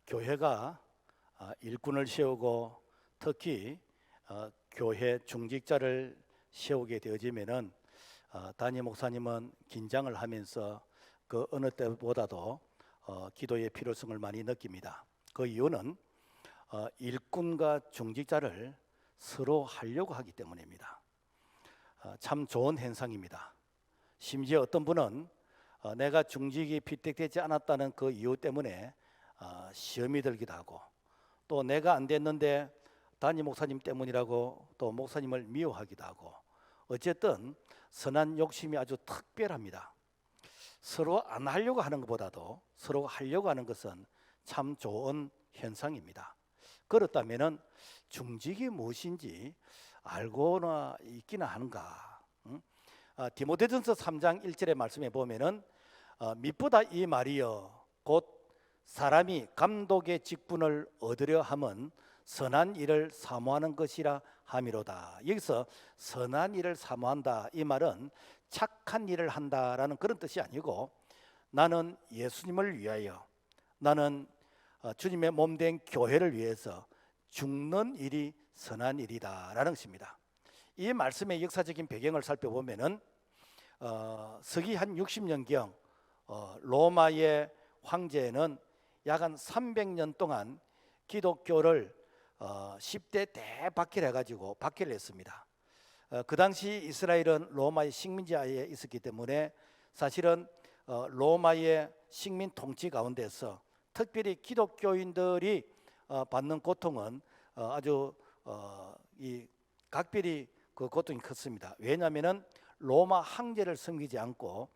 교회가 일꾼을 세우고 특히 교회 중직자를 세우게 되어지면은 담임 목사님은 긴장을 하면서 그 어느 때보다도 기도의 필요성을 많이 느낍니다. 그 이유는 일꾼과 중직자를 서로 하려고 하기 때문입니다. 참 좋은 현상입니다. 심지어 어떤 분은 내가 중직이 피택되지 않았다는 그 이유 때문에 시험이 들기도 하고, 또 내가 안 됐는데 담임 목사님 때문이라고 또 목사님을 미워하기도 하고, 어쨌든 선한 욕심이 아주 특별합니다. 서로 안 하려고 하는 것보다도 서로 하려고 하는 것은 참 좋은 현상입니다. 그렇다면 중직이 무엇인지 알고나 있기나 하는가? 디모데전서 3장 1절의 말씀에 보면은 미쁘다 이 말이여 곧 사람이 감독의 직분을 얻으려 함은 선한 일을 사모하는 것이라 함이로다. 여기서 선한 일을 사모한다, 이 말은 착한 일을 한다라는 그런 뜻이 아니고, 나는 예수님을 위하여, 나는 주님의 몸된 교회를 위해서 죽는 일이 선한 일이다라는 것입니다. 이 말씀의 역사적인 배경을 살펴보면은 서기 한 60년경 로마의 황제는 약 한 300년 동안 기독교를 10대 대박해를 해가지고 박해를 했습니다. 그 당시 이스라엘은 로마의 식민지하에 있었기 때문에 사실은 로마의 식민 통치 가운데서 특별히 기독교인들이 받는 고통은 아주 이 각별히 그 고통이 컸습니다. 왜냐하면은 로마 황제를 섬기지 않고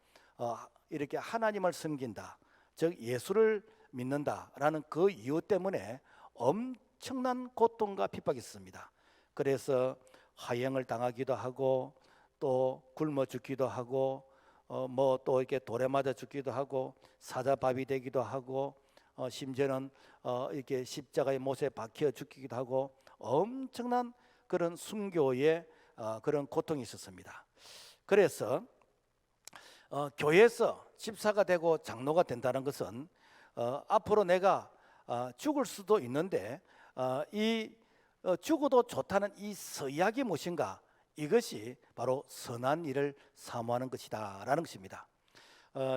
이렇게 하나님을 섬긴다, 즉 예수를 믿는다라는 그 이유 때문에 엄청난 고통과 핍박이 있습니다. 그래서 화형을 당하기도 하고, 또 굶어 죽기도 하고, 뭐 또 이렇게 돌에 맞아 죽기도 하고, 사자밥이 되기도 하고, 심지어는 이렇게 십자가의 못에 박혀 죽기도 하고, 엄청난 그런 순교의 그런 고통이 있었습니다. 그래서 교회에서 집사가 되고 장로가 된다는 것은 앞으로 내가 죽을 수도 있는데 이 죽어도 좋다는 이 서약이 무엇인가? 이것이 바로 선한 일을 사모하는 것이다 라는 것입니다.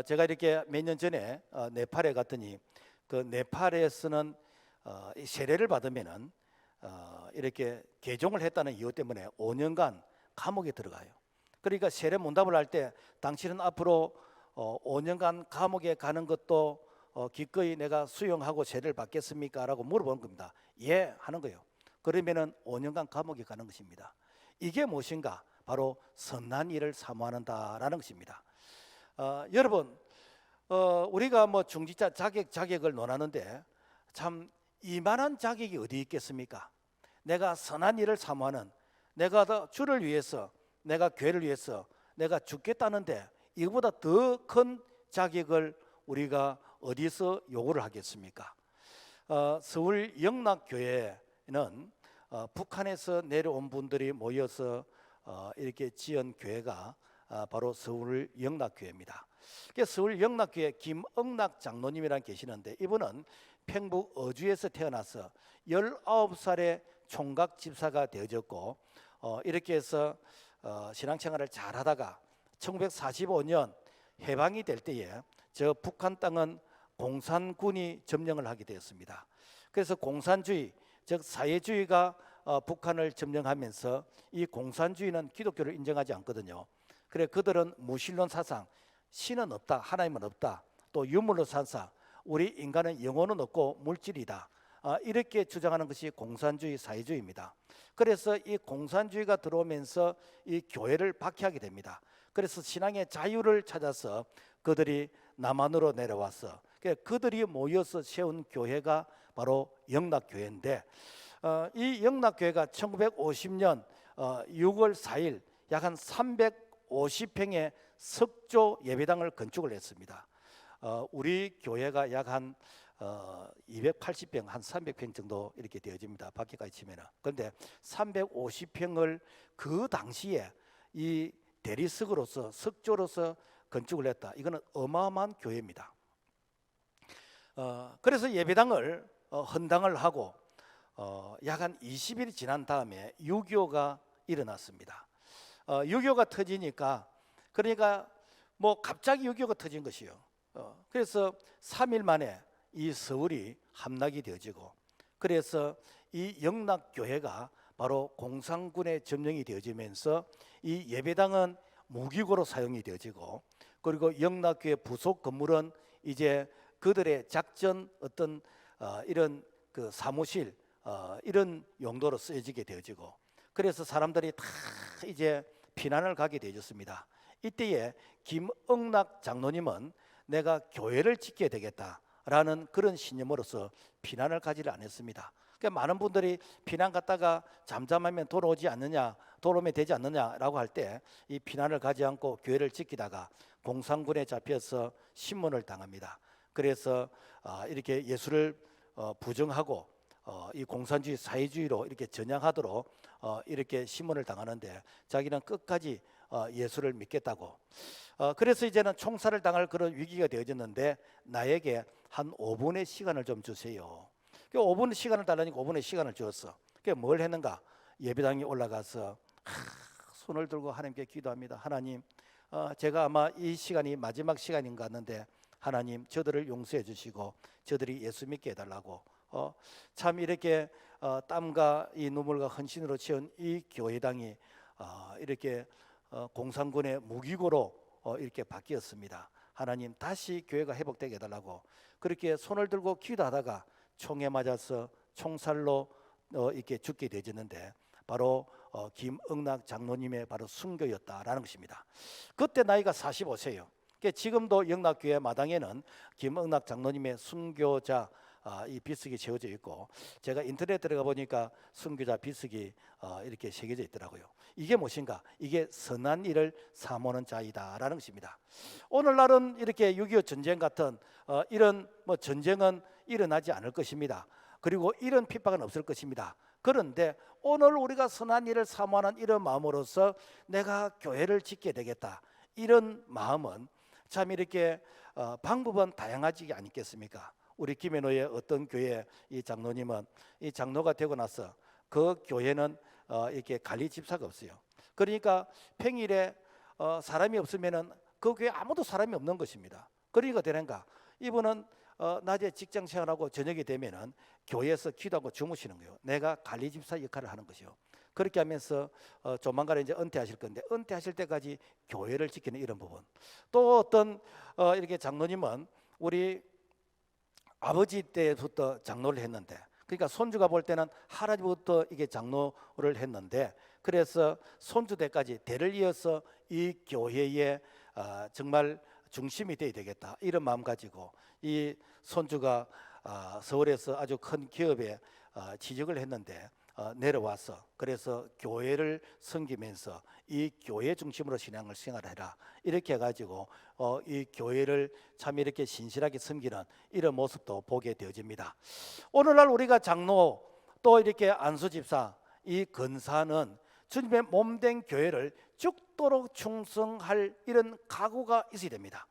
제가 이렇게 몇 년 전에 네팔에 갔더니 그 네팔에서는 세례를 받으면은 이렇게 개종을 했다는 이유 때문에 5년간 감옥에 들어가요. 그러니까 세례 문답을 할 때 당신은 앞으로 5년간 감옥에 가는 것도 기꺼이 내가 수용하고 세례를 받겠습니까? 라고 물어보는 겁니다. 예 하는 거예요. 그러면은 5년간 감옥에 가는 것입니다. 이게 무엇인가? 바로 선한 일을 사모한다라는 것입니다. 여러분, 우리가 뭐 중직자 자격을 논하는데 참 이만한 자격이 어디 있겠습니까? 내가 선한 일을 사모하는, 내가 더 주를 위해서, 내가 교회를 위해서 내가 죽겠다는데 이거보다 더 큰 자격을 우리가 어디서 요구를 하겠습니까? 서울 영락교회는 북한에서 내려온 분들이 모여서 이렇게 지은 교회가 바로 서울 영락교회입니다. 서울 영락교회 김억락 장로님이라는 계시는데, 이분은 평북 어주에서 태어나서 19살에 총각 집사가 되어졌고, 이렇게 해서 신앙생활을 잘 하다가 1945년 해방이 될 때에 저 북한 땅은 공산군이 점령을 하게 되었습니다. 그래서 공산주의, 즉 사회주의가 북한을 점령하면서 이 공산주의는 기독교를 인정하지 않거든요. 그래 그들은 무신론 사상, 신은 없다, 하나님은 없다, 또 유물론 사상, 우리 인간은 영혼은 없고 물질이다, 이렇게 주장하는 것이 공산주의 사회주의입니다. 그래서 이 공산주의가 들어오면서 이 교회를 박해하게 됩니다. 그래서 신앙의 자유를 찾아서 그들이 남한으로 내려와서 그들이 모여서 세운 교회가 바로 영락교회인데, 이 영락교회가 1950년 6월 4일 약 한 350평의 석조 예배당을 건축을 했습니다. 우리 교회가 약 한 280평, 한 300평 정도 이렇게 되어집니다. 밖에까지 치면은. 그런데 350평을 그 당시에 이 대리석으로서, 석조로서 건축을 했다. 이거는 어마어마한 교회입니다. 그래서 예배당을 헌당을 하고 약 한 20일이 지난 다음에 6.25가 일어났습니다. 6.25가 터지니까 그러니까 뭐 갑자기 6.25가 터진 것이요. 그래서 3일 만에 이 서울이 함락이 되어지고 그래서 이 영락교회가 바로 공산군에 점령이 되어지면서 이 예배당은 무기고로 사용이 되어지고 그리고 영락교회 부속 건물은 이제 그들의 작전 어떤 이런 그 사무실 이런 용도로 쓰여지게 되어지고 그래서 사람들이 다 이제 피난을 가게 되어졌습니다. 이때에 김응락 장로님은 내가 교회를 짓게 되겠다라는 그런 신념으로서 피난을 가지를 않았습니다. 그러니까 많은 분들이 피난 갔다가 잠잠하면 돌아오지 않느냐, 돌아오면 되지 않느냐라고 할 때 이 피난을 가지 않고 교회를 지키다가 공산군에 잡혀서 신문을 당합니다. 그래서 이렇게 예수를 부정하고 이 공산주의 사회주의로 이렇게 전향하도록 이렇게 신문을 당하는데 자기는 끝까지 예수를 믿겠다고 그래서 이제는 총살을 당할 그런 위기가 되어졌는데 나에게 한 5분의 시간을 좀 주세요. 5분 시간을 달라니까 5분의 시간을 주었어. 그게 뭘 했는가? 예배당에 올라가서 손을 들고 하나님께 기도합니다. 하나님, 제가 아마 이 시간이 마지막 시간인 것 같는데 하나님 저들을 용서해 주시고 저들이 예수 믿게 해달라고 참 이렇게 땀과 이 눈물과 헌신으로 채운 이 교회당이 이렇게 공산군의 무기고로 이렇게 바뀌었습니다. 하나님 다시 교회가 회복되게 해달라고 그렇게 손을 들고 기도하다가 총에 맞아서 총살로 이렇게 죽게 되었는데 바로 김응락 장로님의 바로 순교였다라는 것입니다. 그때 나이가 45세예요. 지금도 영락교회 마당에는 김응락 장로님의 순교자 이 비석이 세워져 있고 제가 인터넷 들어가 보니까 순교자 비석이 이렇게 새겨져 있더라고요. 이게 무엇인가? 이게 선한 일을 사모하는 자이다라는 것입니다. 오늘날은 이렇게 6.25 전쟁 같은 이런 뭐 전쟁은 일어나지 않을 것입니다. 그리고 이런 핍박은 없을 것입니다. 그런데 오늘 우리가 선한 일을 사모하는 이런 마음으로서 내가 교회를 짓게 되겠다 이런 마음은 참 이렇게 방법은 다양하지 않겠습니까? 우리 김해노의 어떤 교회 이 장로님은 이 장로가 되고 나서 그 교회는 이렇게 관리 집사가 없어요. 그러니까 평일에 사람이 없으면은 그 교회 아무도 사람이 없는 것입니다. 그러니까 되는가? 이분은 낮에 직장 생활하고 저녁이 되면은 교회에서 기도하고 주무시는 거예요. 내가 관리 집사 역할을 하는 것이요. 그렇게 하면서 조만간에 이제 은퇴하실 건데 은퇴하실 때까지 교회를 지키는 이런 부분. 또 어떤 이렇게 장로님은 우리 아버지 때부터 장로를 했는데 그러니까 손주가 볼 때는 할아버지부터 이게 장로를 했는데 그래서 손주 때까지 대를 이어서 이 교회의 정말 중심이 되어야 되겠다 이런 마음 가지고 이 손주가 서울에서 아주 큰 기업에 취직을 했는데 내려와서 그래서 교회를 섬기면서 이 교회 중심으로 신앙을 생활해라 이렇게 해가지고 이 교회를 참 이렇게 신실하게 섬기는 이런 모습도 보게 되어집니다. 오늘날 우리가 장로 또 이렇게 안수집사 이 근사는 주님의 몸된 교회를 죽도록 충성할 이런 각오가 있어야 됩니다.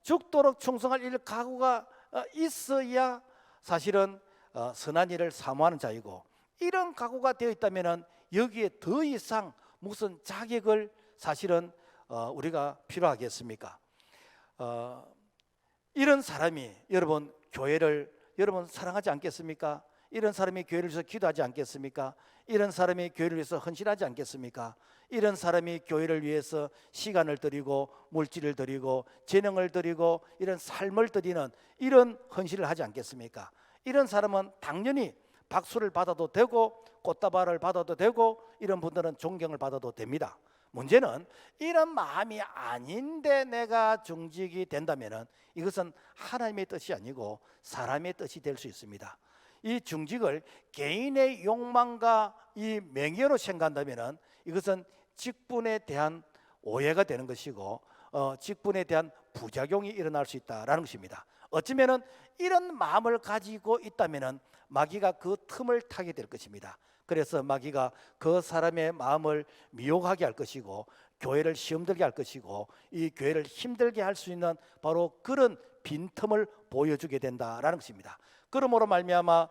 죽도록 충성할 이런 각오가 있어야 사실은 선한 일을 사모하는 자이고 이런 각오가 되어 있다면 여기에 더 이상 무슨 자격을 사실은 우리가 필요하겠습니까? 이런 사람이 여러분 교회를 여러분 사랑하지 않겠습니까? 이런 사람이 교회를 위해서 기도하지 않겠습니까? 이런 사람이 교회를 위해서 헌신하지 않겠습니까? 이런 사람이 교회를 위해서 시간을 드리고 물질을 드리고 재능을 드리고 이런 삶을 드리는 이런 헌신을 하지 않겠습니까? 이런 사람은 당연히 박수를 받아도 되고 꽃다발을 받아도 되고 이런 분들은 존경을 받아도 됩니다. 문제는 이런 마음이 아닌데 내가 중직이 된다면 이것은 하나님의 뜻이 아니고 사람의 뜻이 될 수 있습니다. 이 중직을 개인의 욕망과 이 명예로 생각한다면 이것은 직분에 대한 오해가 되는 것이고 직분에 대한 부작용이 일어날 수 있다라는 것입니다. 어쩌면은 이런 마음을 가지고 있다면은 마귀가 그 틈을 타게 될 것입니다. 그래서 마귀가 그 사람의 마음을 미혹하게 할 것이고 교회를 시험들게 할 것이고 이 교회를 힘들게 할 수 있는 바로 그런 빈틈을 보여주게 된다라는 것입니다. 그러므로 말미암아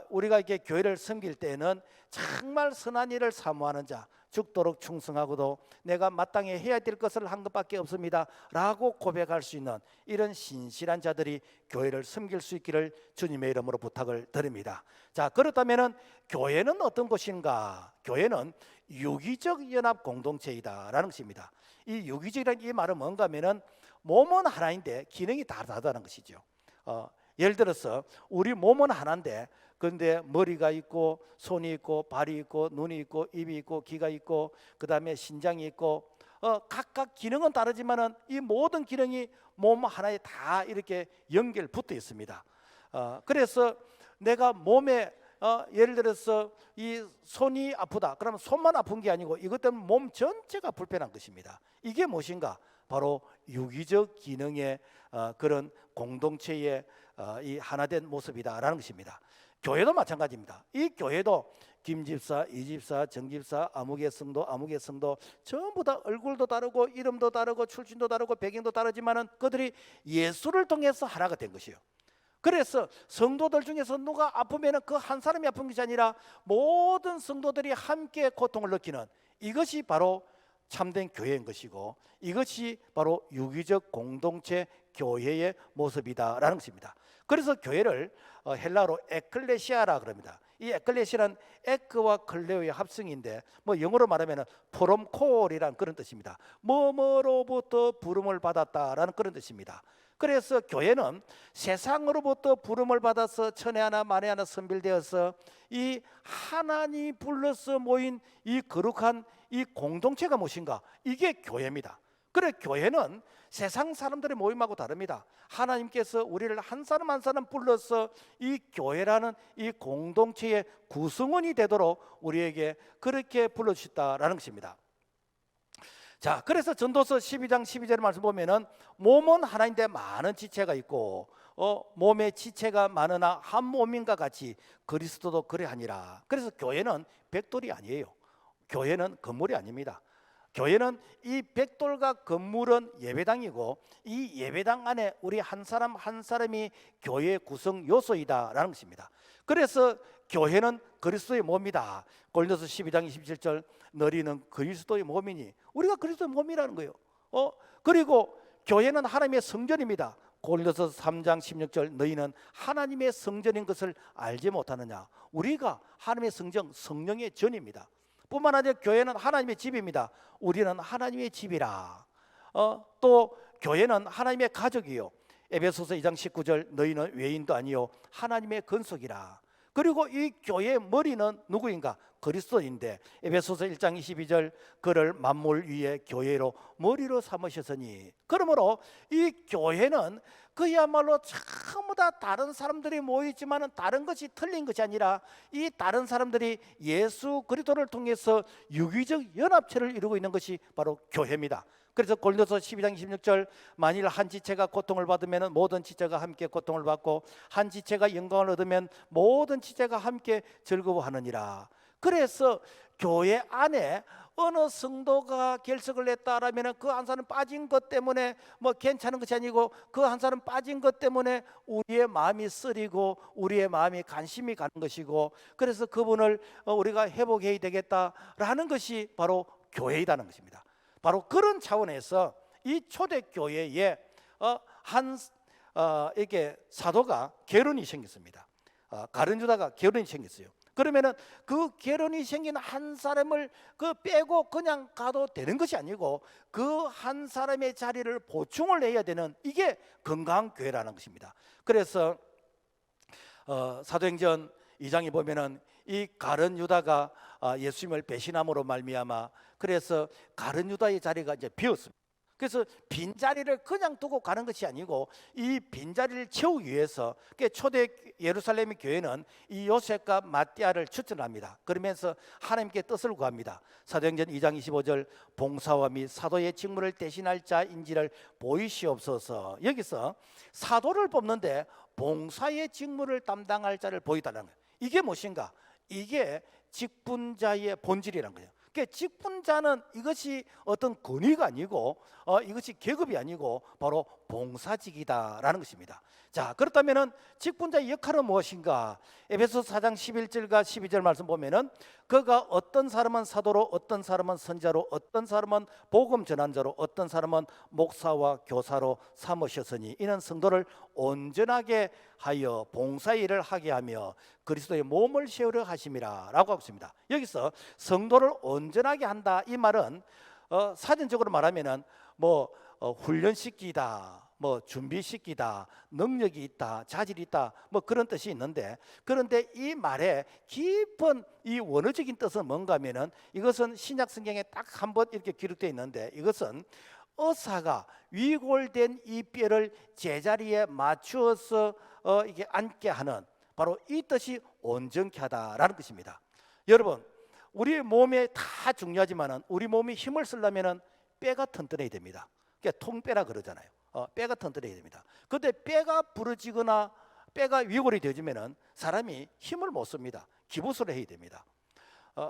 우리가 이렇게 교회를 섬길 때에는 정말 선한 일을 사모하는 자, 죽도록 충성하고도 내가 마땅히 해야 될 것을 한 것밖에 없습니다 라고 고백할 수 있는 이런 신실한 자들이 교회를 섬길 수 있기를 주님의 이름으로 부탁을 드립니다. 자, 그렇다면 교회는 어떤 곳인가? 교회는 유기적 연합 공동체이다라는 것입니다. 이 유기적이라는 이 말은 뭔가 하면은 몸은 하나인데 기능이 다르다는 것이죠. 예를 들어서 우리 몸은 하나인데 그런데 머리가 있고 손이 있고 발이 있고 눈이 있고 입이 있고 귀가 있고 그 다음에 신장이 있고 각각 기능은 다르지만은 이 모든 기능이 몸 하나에 다 이렇게 연결 붙어 있습니다. 그래서 내가 몸에 예를 들어서 이 손이 아프다 그러면 손만 아픈 게 아니고 이것 때문에 몸 전체가 불편한 것입니다. 이게 무엇인가? 바로 유기적 기능의 그런 공동체의 이 하나된 모습이다라는 것입니다. 교회도 마찬가지입니다. 이 교회도 김집사, 이집사, 정집사, 아무개 성도 전부 다 얼굴도 다르고 이름도 다르고 출신도 다르고 배경도 다르지만은 그들이 예수를 통해서 하나가 된 것이요. 그래서 성도들 중에서 누가 아프면은 그 한 사람이 아픈 것이 아니라 모든 성도들이 함께 고통을 느끼는 이것이 바로 참된 교회인 것이고 이것이 바로 유기적 공동체 교회의 모습이다라는 것입니다. 그래서 교회를 헬라어로 에클레시아라 그럽니다. 이 에클레시아는 에크와 클레오의 합성인데 뭐 영어로 말하면 프롬 콜이라는 그런 뜻입니다. 뭐뭐로부터 부름을 받았다라는 그런 뜻입니다. 그래서 교회는 세상으로부터 부름을 받아서 천에 하나 만에 하나 선별되어서 이 하나님 불러서 모인 이 거룩한 이 공동체가 무엇인가? 이게 교회입니다. 그래 교회는 세상 사람들의 모임하고 다릅니다. 하나님께서 우리를 한 사람 한 사람 불러서 이 교회라는 이 공동체의 구성원이 되도록 우리에게 그렇게 불러주셨다라는 것입니다. 자, 그래서 전도서 12장 12절 말씀 보면은 몸은 하나인데 많은 지체가 있고 몸에 지체가 많으나 한 몸인가 같이 그리스도도 그래하니라. 그래서 교회는 벽돌이 아니에요. 교회는 건물이 아닙니다. 교회는 이 벽돌과 건물은 예배당이고 이 예배당 안에 우리 한 사람 한 사람이 교회의 구성 요소이다라는 것입니다. 그래서 교회는 그리스도의 몸이다. 고린도서 12장 27절 너희는 그리스도의 몸이니 우리가 그리스도의 몸이라는 거예요. 그리고 교회는 하나님의 성전입니다. 고린도서 3장 16절 너희는 하나님의 성전인 것을 알지 못하느냐. 우리가 하나님의 성전 성령의 전입니다. 뿐만 아니라 교회는 하나님의 집입니다. 우리는 하나님의 집이라. 또 교회는 하나님의 가족이요. 에베소서 2장 19절 너희는 외인도 아니요 하나님의 건속이라. 그리고 이 교회의 머리는 누구인가? 그리스도인데 에베소서 1장 22절 그를 만물 위에 교회로 머리로 삼으셨으니. 그러므로 이 교회는 그야말로 전부 다 다른 사람들이 모이지만은 다른 것이 틀린 것이 아니라 이 다른 사람들이 예수 그리스도를 통해서 유기적 연합체를 이루고 있는 것이 바로 교회입니다. 그래서 고린도서 12장 26절 만일 한 지체가 고통을 받으면 모든 지체가 함께 고통을 받고 한 지체가 영광을 얻으면 모든 지체가 함께 즐거워하느니라. 그래서 교회 안에 어느 성도가 결석을 했다라면 그 한 사람 빠진 것 때문에 뭐 괜찮은 것이 아니고 그 한 사람 빠진 것 때문에 우리의 마음이 쓰리고 우리의 마음이 관심이 가는 것이고 그래서 그분을 우리가 회복해야 되겠다라는 것이 바로 교회이다는 것입니다. 바로 그런 차원에서 이 초대교회에 이렇게 사도가 결혼이 생겼습니다. 가룟 유다가 결혼이 생겼어요. 그러면은 그 결혼이 생긴 한 사람을 그 빼고 그냥 가도 되는 것이 아니고 그 한 사람의 자리를 보충을 해야 되는 이게 건강한 교회라는 것입니다. 그래서 사도행전 2장에 보면은 이 가룟 유다가 예수님을 배신함으로 말미암아 그래서 가룟 유다의 자리가 이제 비었습니다. 그래서 빈자리를 그냥 두고 가는 것이 아니고 이 빈자리를 채우기 위해서 초대 예루살렘 교회는 이 요셉과 마띠아를 추천합니다. 그러면서 하나님께 뜻을 구합니다. 사도행전 2장 25절 봉사와 및 사도의 직무를 대신할 자인지를 보이시옵소서. 여기서 사도를 뽑는데 봉사의 직무를 담당할 자를 보이달라는 거예요. 이게 무엇인가? 이게 직분자의 본질이라는 거예요. 직분자는 이것이 어떤 권위가 아니고 이것이 계급이 아니고 바로 봉사직이다라는 것입니다. 자, 그렇다면은 직분자의 역할은 무엇인가? 에베소서 4장 11절과 12절 말씀 보면은 그가 어떤 사람은 사도로, 어떤 사람은 선자로, 어떤 사람은 복음 전환자로, 어떤 사람은 목사와 교사로 삼으셨으니 이는 성도를 온전하게 하여 봉사의 일을 하게 하며 그리스도의 몸을 세우려 하심이라 라고 하고 있습니다. 여기서 성도를 온전하게 한다, 이 말은 사전적으로 말하면은 훈련시키다, 준비시키다, 능력이 있다, 자질이 있다, 그런 뜻이 있는데, 그런데 이 말의 깊은 이 원어적인 뜻은 뭔가 하면은 이것은 신약 성경에 딱 한 번 이렇게 기록되어 있는데, 이것은 의사가 위골된 이 뼈를 제자리에 맞추어서 이게 앉게 하는, 바로 이 뜻이 온전케 하다라는 뜻입니다. 여러분, 우리 몸에 다 중요하지만은 우리 몸이 힘을 쓰려면은 뼈가 튼튼해야 됩니다. 그러니까 통뼈라 그러잖아요. 뼈가 튼튼해야 됩니다. 근데 뼈가 부러지거나 뼈가 위골이 되어지면은 사람이 힘을 못 씁니다. 기부스를 해야 됩니다.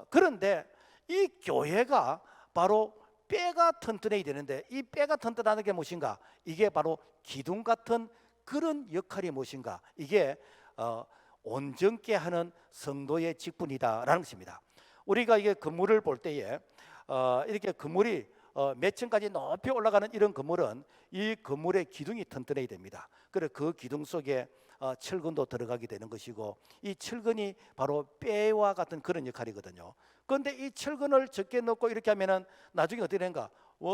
그런데 이 교회가 바로 뼈가 튼튼해야 되는데, 이 뼈가 튼튼하는 게 무엇인가? 이게 바로 기둥 같은 그런 역할이 무엇인가? 이게 온전케 하는 성도의 직분이다라는 것입니다. 우리가 이게 건물을 볼 때에 이렇게 건물이 몇 층까지 높이 올라가는 이런 건물은 이 건물의 기둥이 튼튼해야 됩니다. 그래서 그 기둥 속에 철근도 들어가게 되는 것이고, 이 철근이 바로 뼈와 같은 그런 역할이거든요. 그런데 이 철근을 적게 넣고 이렇게 하면은 나중에 어떻게 되는가?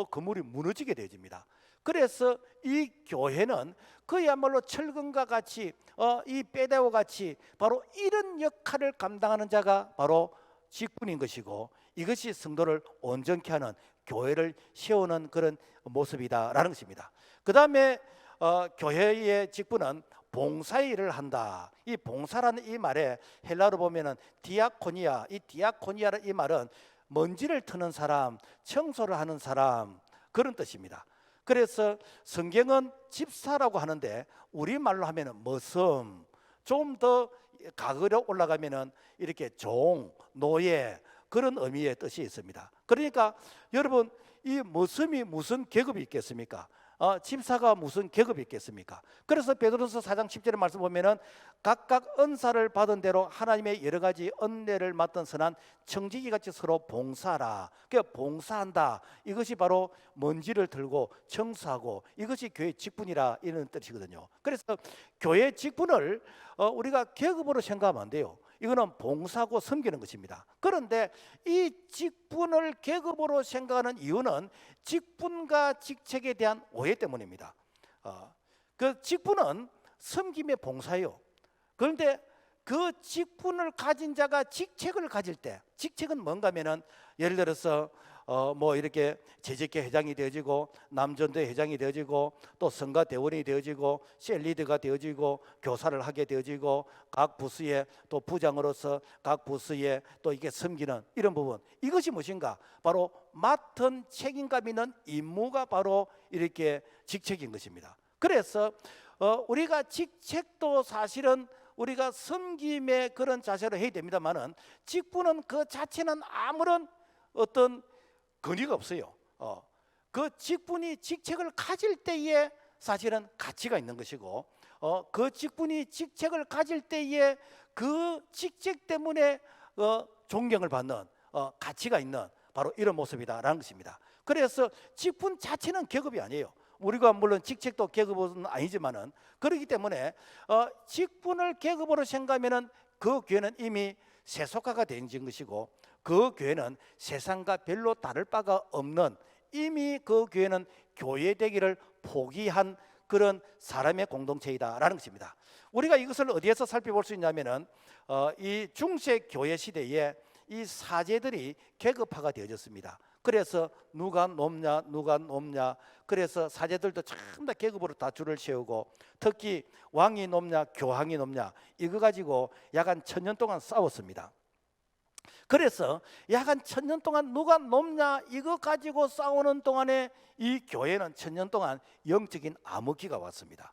건물이 무너지게 되어집니다. 그래서 이 교회는 그야말로 철근과 같이 이 뼈대와 같이 바로 이런 역할을 감당하는 자가 바로 직분인 것이고, 이것이 성도를 온전케 하는, 교회를 세우는 그런 모습이다라는 것입니다. 그 다음에 교회의 직분은 봉사의 일을 한다. 이 봉사라는 이 말에 헬라어로 보면은 디아코니아, 이 디아코니아라는 이 말은 먼지를 트는 사람, 청소를 하는 사람, 그런 뜻입니다. 그래서 성경은 집사라고 하는데 우리말로 하면은 머슴, 좀 더 가거려 올라가면은 이렇게 종, 노예, 그런 의미의 뜻이 있습니다. 그러니까 여러분, 이 머슴이 무슨 계급이 있겠습니까? 집사가 무슨 계급이 있겠습니까? 그래서 베드로서 4장 10절의 말씀 보면은 각각 은사를 받은 대로 하나님의 여러 가지 은혜를 맡은 선한 청지기 같이 서로 봉사하라. 그러니까 봉사한다, 이것이 바로 먼지를 들고 청소하고, 이것이 교회 직분이라, 이런 뜻이거든요. 그래서 교회 직분을 우리가 계급으로 생각하면 안 돼요. 이거는 봉사하고 섬기는 것입니다. 그런데 이 직분을 계급으로 생각하는 이유는 직분과 직책에 대한 오해 때문입니다. 그 직분은 섬김의 봉사예요. 그런데 그 직분을 가진 자가 직책을 가질 때, 직책은 뭔가 하면은 예를 들어서 이렇게 재직회 회장이 되어지고, 남전대 회장이 되어지고, 또 성가 대원이 되어지고, 셀리드가 되어지고, 교사를 하게 되어지고, 각 부서에 또 부장으로서 각 부서에 또 이게 섬기는 이런 부분, 이것이 무엇인가? 바로 맡은 책임감 있는 임무가 바로 이렇게 직책인 것입니다. 그래서 우리가 직책도 사실은 우리가 섬김의 그런 자세로 해야 됩니다만은, 직분은 그 자체는 아무런 어떤 근위가 없어요. 그 직분이 직책을 가질 때에 사실은 가치가 있는 것이고, 그 직분이 직책을 가질 때에 그 직책 때문에 존경을 받는, 가치가 있는, 바로 이런 모습이다라는 것입니다. 그래서 직분 자체는 계급이 아니에요. 우리가 물론 직책도 계급은 아니지만은, 그렇기 때문에 직분을 계급으로 생각하면은 그 교회는 이미 세속화가 된 것이고, 그 교회는 세상과 별로 다를 바가 없는, 이미 그 교회는 교회 되기를 포기한 그런 사람의 공동체이다라는 것입니다. 우리가 이것을 어디에서 살펴볼 수 있냐면은 이 중세 교회 시대에 이 사제들이 계급화가 되어졌습니다. 그래서 누가 높냐, 그래서 사제들도 전부 다 계급으로 다 줄을 세우고, 특히 왕이 높냐 교황이 높냐, 이거 가지고 약 한 1000년 동안 싸웠습니다. 그래서 약 한 1000년 동안 누가 높냐 이거 가지고 싸우는 동안에 이 교회는 1000년 동안 영적인 암흑기가 왔습니다.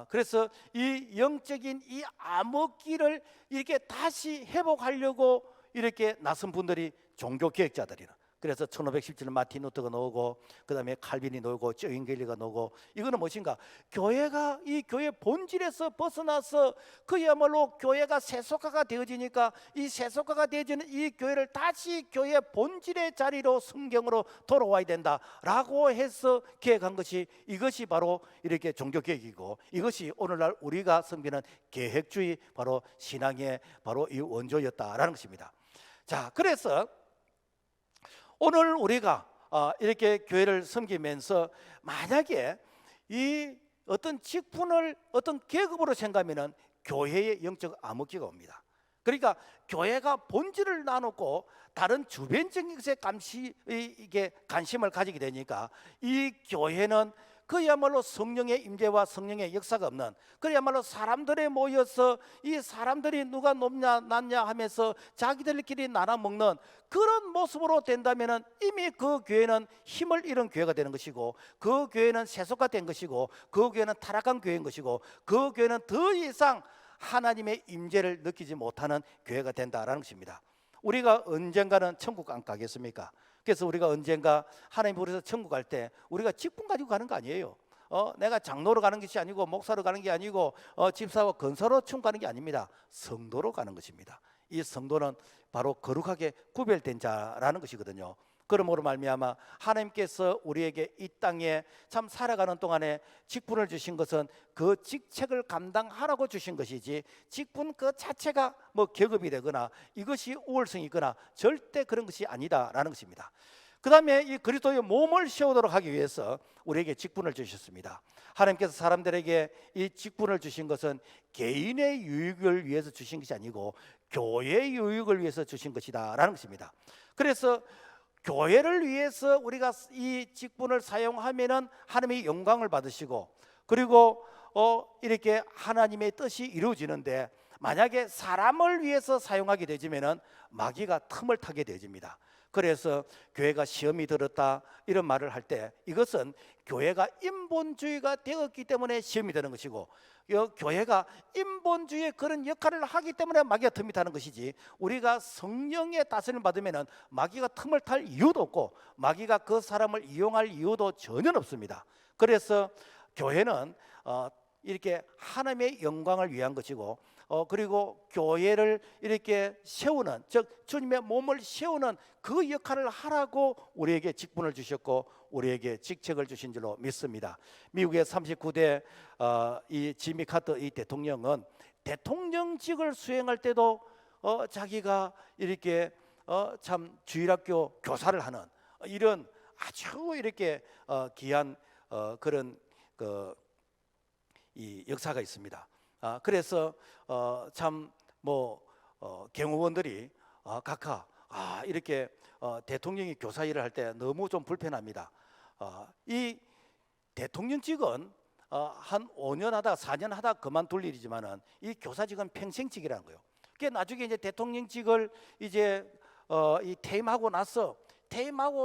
그래서 이 영적인 이 암흑기를 이렇게 다시 회복하려고 이렇게 나선 분들이 종교개혁자들이나, 그래서 1517년 마틴 루터가 나오고 그다음에 칼빈이 나오고 조인겔리가 나오고, 이거는 무엇인가? 교회가 이 교회 본질에서 벗어나서 그야말로 교회가 세속화가 되어지니까 이 세속화가 되어지는 이 교회를 다시 교회 본질의 자리로 성경으로 돌아와야 된다라고 해서 계획한 것이, 이것이 바로 이렇게 종교개혁이고, 이것이 오늘날 우리가 섬기는 계획주의 바로 신앙의 바로 이 원조였다라는 것입니다. 자, 그래서 오늘 우리가 이렇게 교회를 섬기면서 만약에 이 어떤 직분을 어떤 계급으로 생각하면은 교회의 영적 암흑기가 옵니다. 그러니까 교회가 본질을 나누고 다른 주변적인 것에 이게 관심을 가지게 되니까 이 교회는 그야말로 성령의 임재와 성령의 역사가 없는, 그야말로 사람들이 모여서 이 사람들이 누가 높냐 낮냐 하면서 자기들끼리 나눠 먹는 그런 모습으로 된다면은 이미 그 교회는 힘을 잃은 교회가 되는 것이고, 그 교회는 세속화된 것이고, 그 교회는 타락한 교회인 것이고, 그 교회는 더 이상 하나님의 임재를 느끼지 못하는 교회가 된다라는 것입니다. 우리가 언젠가는 천국 안 가겠습니까? 그래서 우리가 언젠가 하나님 부르셔서 천국 갈 때 우리가 직분 가지고 가는 거 아니에요. 내가 장로로 가는 것이 아니고 목사로 가는 게 아니고 집사와 건사로 천국 가는 게 아닙니다. 성도로 가는 것입니다. 이 성도는 바로 거룩하게 구별된 자라는 것이거든요. 그러므로 말미암아 하나님께서 우리에게 이 땅에 참 살아가는 동안에 직분을 주신 것은 그 직책을 감당하라고 주신 것이지, 직분 그 자체가 뭐 계급이 되거나 이것이 우월성이거나 절대 그런 것이 아니다라는 것입니다. 그 다음에 이 그리스도의 몸을 세우도록 하기 위해서 우리에게 직분을 주셨습니다. 하나님께서 사람들에게 이 직분을 주신 것은 개인의 유익을 위해서 주신 것이 아니고 교회의 유익을 위해서 주신 것이다 라는 것입니다. 그래서 교회를 위해서 우리가 이 직분을 사용하면은 하나님의 영광을 받으시고, 그리고 이렇게 하나님의 뜻이 이루어지는데, 만약에 사람을 위해서 사용하게 되지면은 마귀가 틈을 타게 되집니다. 그래서 교회가 시험이 들었다 이런 말을 할 때 이것은 교회가 인본주의가 되었기 때문에 시험이 되는 것이고, 교회가 인본주의의 그런 역할을 하기 때문에 마귀가 틈이 타는 것이지, 우리가 성령의 다스림을 받으면 마귀가 틈을 탈 이유도 없고 마귀가 그 사람을 이용할 이유도 전혀 없습니다. 그래서 교회는 이렇게 하나님의 영광을 위한 것이고, 그리고 교회를 이렇게 세우는, 즉 주님의 몸을 세우는 그 역할을 하라고 우리에게 직분을 주셨고 우리에게 직책을 주신 줄로 믿습니다. 미국의 39대 이 지미 카터 이 대통령은 대통령직을 수행할 때도 자기가 이렇게 참 주일학교 교사를 하는 이런 아주 이렇게 귀한 그런 이 역사가 있습니다. 그래서 참 뭐 경호원들이 각하 이렇게 대통령이 교사 일을 할 때 너무 좀 불편합니다. 이 대통령직은 한 5년 하다 4년 하다 그만둘 일이지만은 이 교사직은 평생직이라는 거예요. 그게 나중에 이제 대통령직을 이제 이 퇴임하고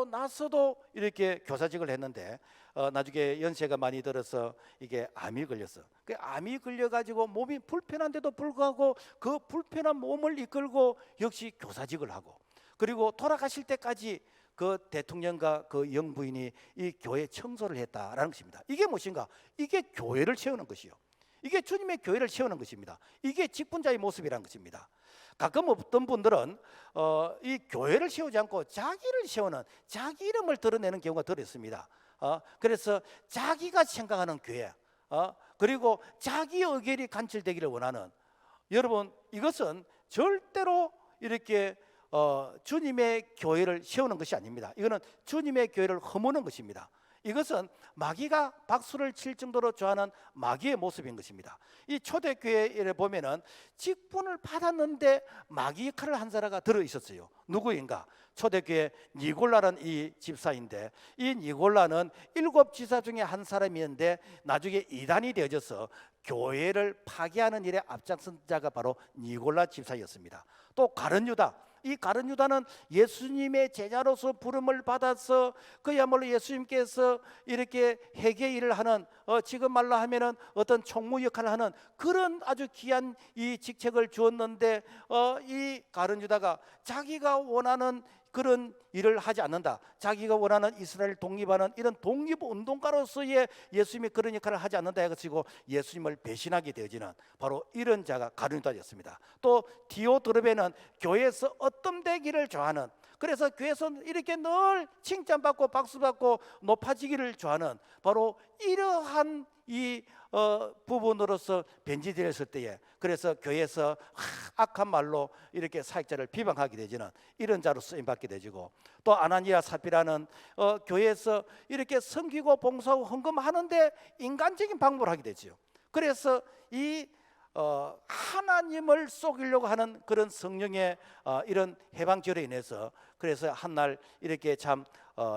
나서도 이렇게 교사직을 했는데 나중에 연세가 많이 들어서 이게 암이 걸렸어. 그 암이 걸려가지고 몸이 불편한데도 불구하고 그 불편한 몸을 이끌고 역시 교사직을 하고, 그리고 돌아가실 때까지 그 대통령과 그 영부인이 이 교회 청소를 했다라는 것입니다. 이게 무엇인가? 이게 교회를 세우는 것이요. 이게 주님의 교회를 세우는 것입니다. 이게 직분자의 모습이라는 것입니다. 가끔 어떤 분들은 이 교회를 세우지 않고 자기를 세우는, 자기 이름을 드러내는 경우가 덜 있습니다. 그래서 자기가 생각하는 교회, 그리고 자기 의견이 간철되기를 원하는, 여러분 이것은 절대로 이렇게 주님의 교회를 세우는 것이 아닙니다. 이거는 주님의 교회를 허무는 것입니다. 이것은 마귀가 박수를 칠 정도로 좋아하는 마귀의 모습인 것입니다. 이 초대교회를 보면은 직분을 받았는데 마귀 역할을 한 사람가 들어 있었어요. 누구인가? 초대교회 니골라라는 이 집사인데, 이 니골라는 7지사 중에 한 사람이었는데 나중에 이단이 되어져서 교회를 파괴하는 일에 앞장선 자가 바로 니골라 집사였습니다. 또 가룟 유다, 이 가룟 유다는 예수님의 제자로서 부름을 받아서 그야말로 예수님께서 이렇게 회개 일을 하는, 지금 말로 하면은 어떤 총무 역할을 하는 그런 아주 귀한 이 직책을 주었는데 이 가룟 유다가 자기가 원하는 그런 일을 하지 않는다. 자기가 원하는 이스라엘 독립하는 이런 독립운동가로서의 예수님이 그런 역할을 하지 않는다 해가지고 예수님을 배신하게 되어지는 바로 이런 자가 가룟유다였습니다. 또 디오드르베는 교회에서 어떤되기를 좋아하는, 그래서 교회에서 이렇게 늘 칭찬받고 박수받고 높아지기를 좋아하는 바로 이러한 이 부분으로서 변질되었을 때에, 그래서 교회에서 악한 말로 이렇게 사역자를 비방하게 되지는 이런 자로 쓰임받게 되지고, 또 아나니아 사피라는 교회에서 이렇게 섬기고 봉사하고 헌금하는데 인간적인 방법을 하게 되지요. 그래서 이 하나님을 속이려고 하는 그런 성령의 이런 해방절에 인해서, 그래서 한날 이렇게 참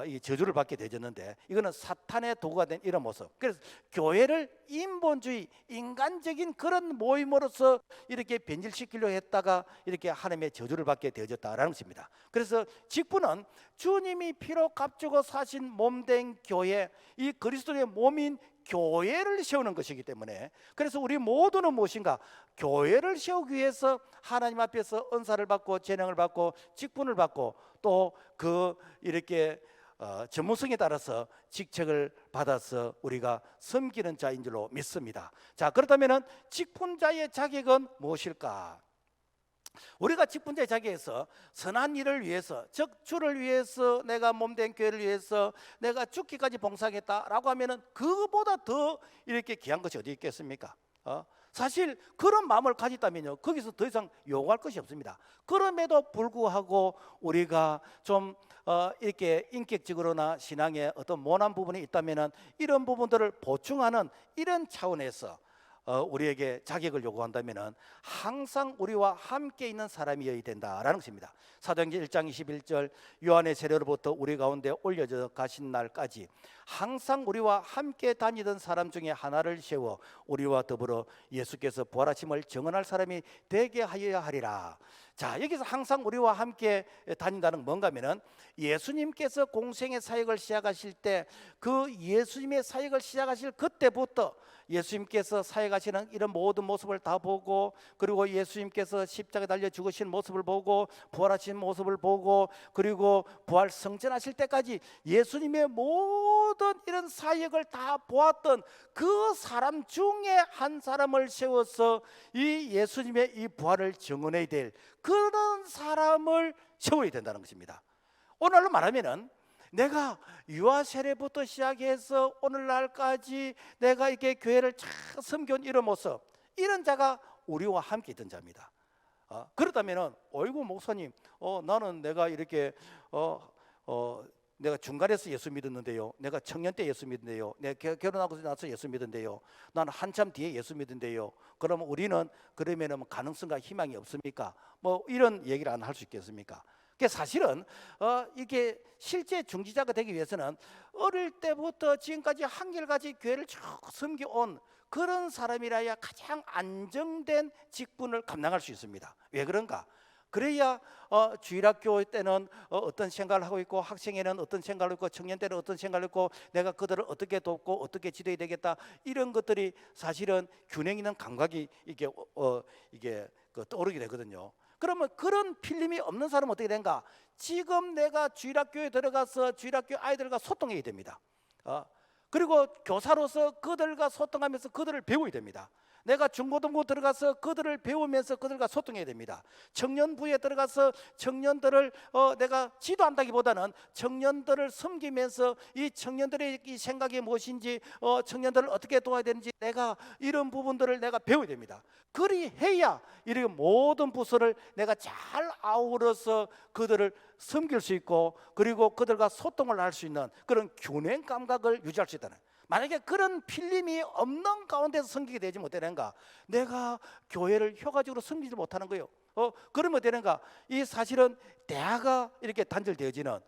이 저주를 받게 되었는데, 이거는 사탄의 도구가 된 이런 모습. 그래서 교회를 인본주의, 인간적인 그런 모임으로서 이렇게 변질시키려고 했다가 이렇게 하나님의 저주를 받게 되어졌다라는 것입니다. 그래서 직분은 주님이 피로 값주고 사신 몸된 교회, 이 그리스도의 몸인 교회를 세우는 것이기 때문에, 그래서 우리 모두는 무엇인가? 교회를 세우기 위해서 하나님 앞에서 은사를 받고 재능을 받고 직분을 받고 또 그 이렇게 전문성에 따라서 직책을 받아서 우리가 섬기는 자인 줄로 믿습니다. 자, 그렇다면 직분자의 자격은 무엇일까? 우리가 직분자의 자격에서 선한 일을 위해서, 즉 주를 위해서, 내가 몸된 교회를 위해서 내가 죽기까지 봉사하겠다라고 하면은 그보다 더 이렇게 귀한 것이 어디 있겠습니까? 사실 그런 마음을 가졌다면요, 거기서 더 이상 요구할 것이 없습니다. 그럼에도 불구하고 우리가 좀 이렇게 인격적으로나 신앙에 어떤 모난 부분이 있다면은 이런 부분들을 보충하는 이런 차원에서 우리에게 자격을 요구한다면은 항상 우리와 함께 있는 사람이어야 된다라는 것입니다. 사도행전 1장 21절, 요한의 세례로부터 우리 가운데 올려져 가신 날까지 항상 우리와 함께 다니던 사람 중에 하나를 세워 우리와 더불어 예수께서 부활하심을 증언할 사람이 되게 하여야 하리라. 자, 여기서 항상 우리와 함께 다닌다는 건 뭔가 하면은, 예수님께서 공생의 사역을 시작하실 때 그 예수님의 사역을 시작하실 그때부터 예수님께서 사역하시는 이런 모든 모습을 다 보고, 그리고 예수님께서 십자가에 달려 죽으신 모습을 보고 부활하신 모습을 보고, 그리고 부활 성전하실 때까지 예수님의 모든 이런 사역을 다 보았던 그 사람 중에 한 사람을 세워서 이 예수님의 이 부활을 증언해야 될 그런 사람을 세워야 된다는 것입니다. 오늘날로 말하면은 내가 유아 세례부터 시작해서 오늘날까지 내가 이렇게 교회를 잘 섬겨온 이런 모습, 이런 자가 우리와 함께 있던 자입니다. 그렇다면은 어이구 목사님, 나는 내가 이렇게 내가 중간에서 예수 믿었는데요, 내가 청년 때 예수 믿는데요, 내가 결혼하고 나서 예수 믿는데요, 나는 한참 뒤에 예수 믿는데요, 그러면 우리는 그러면은 가능성과 희망이 없습니까? 뭐 이런 얘기를 안 할 수 있겠습니까? 사실은 이게 실제 중지자가 되기 위해서는 어릴 때부터 지금까지 한결같이 교회를 쭉 섬겨온 그런 사람이라야 가장 안정된 직분을 감당할 수 있습니다. 왜 그런가? 그래야 주일학교 때는 어떤 생각을 하고 있고, 학생회는 어떤 생각을 하고 있고, 청년 때는 어떤 생각을 했고, 내가 그들을 어떻게 돕고 어떻게 지도해야 되겠다, 이런 것들이 사실은 균형 있는 감각이 이게 떠오르게 되거든요. 그러면 그런 필름이 없는 사람은 어떻게 된가? 지금 내가 주일학교에 들어가서 주일학교 아이들과 소통해야 됩니다. 그리고 교사로서 그들과 소통하면서 그들을 배워야 됩니다. 내가 중고등부 들어가서 그들을 배우면서 그들과 소통해야 됩니다. 청년부에 들어가서 청년들을 내가 지도한다기보다는 청년들을 섬기면서 이 청년들의 이 생각이 무엇인지, 청년들을 어떻게 도와야 되는지, 내가 이런 부분들을 내가 배워야 됩니다. 그리해야 이렇게 모든 부서를 내가 잘 아우러서 그들을 섬길 수 있고, 그리고 그들과 소통을 할 수 있는 그런 균형 감각을 유지할 수 있다는. 만약에 그런 필름이 없는 가운데서 섬기게 되지 못하는가? 내가 교회를 효과적으로 섬기지 못하는 거예요. 그러면 되는가? 이 사실은 대화가 이렇게 단절되어지는,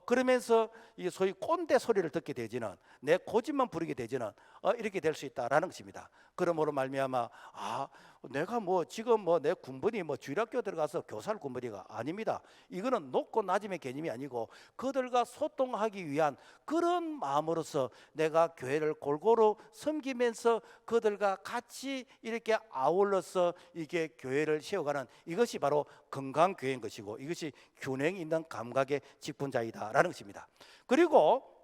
그러면서 이 소위 꼰대 소리를 듣게 되지는, 내 고집만 부리게 되지는 이렇게 될 수 있다라는 것입니다. 그러므로 말미암아 내가 지금 내 군번이 주일학교 들어가서 교사할 군번이가 아닙니다. 이거는 높고 낮음의 개념이 아니고 그들과 소통하기 위한 그런 마음으로서 내가 교회를 골고루 섬기면서 그들과 같이 이렇게 아울러서 이게 교회를 세워가는, 이것이 바로 건강교회인 것이고 이것이 균형 있는 감각의 직분자이다라는 것입니다. 그리고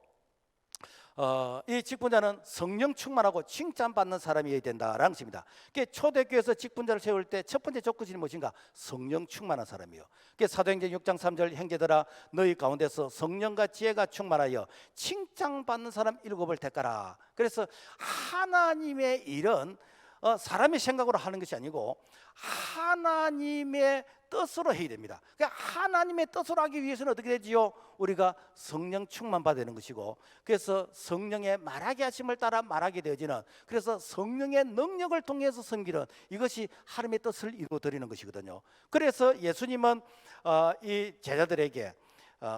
이 직분자는 성령 충만하고 칭찬받는 사람이어야 된다라는 것입니다. 초대교회에서 직분자를 세울 때 첫 번째 조건이 무엇인가? 성령 충만한 사람이요. 사도행전 6장 3절 행제들아 너희 가운데서 성령과 지혜가 충만하여 칭찬받는 사람 7을 택하라. 그래서 하나님의 일은 사람의 생각으로 하는 것이 아니고 하나님의 뜻으로 해야 됩니다. 그러니까 하나님의 뜻으로 하기 위해서는 어떻게 되지요? 우리가 성령 충만 받아야 되는 것이고, 그래서 성령의 말하게 하심을 따라 말하게 되어지는, 그래서 성령의 능력을 통해서 섬기는, 이것이 하나님의 뜻을 이루어드리는 것이거든요. 그래서 예수님은 이 제자들에게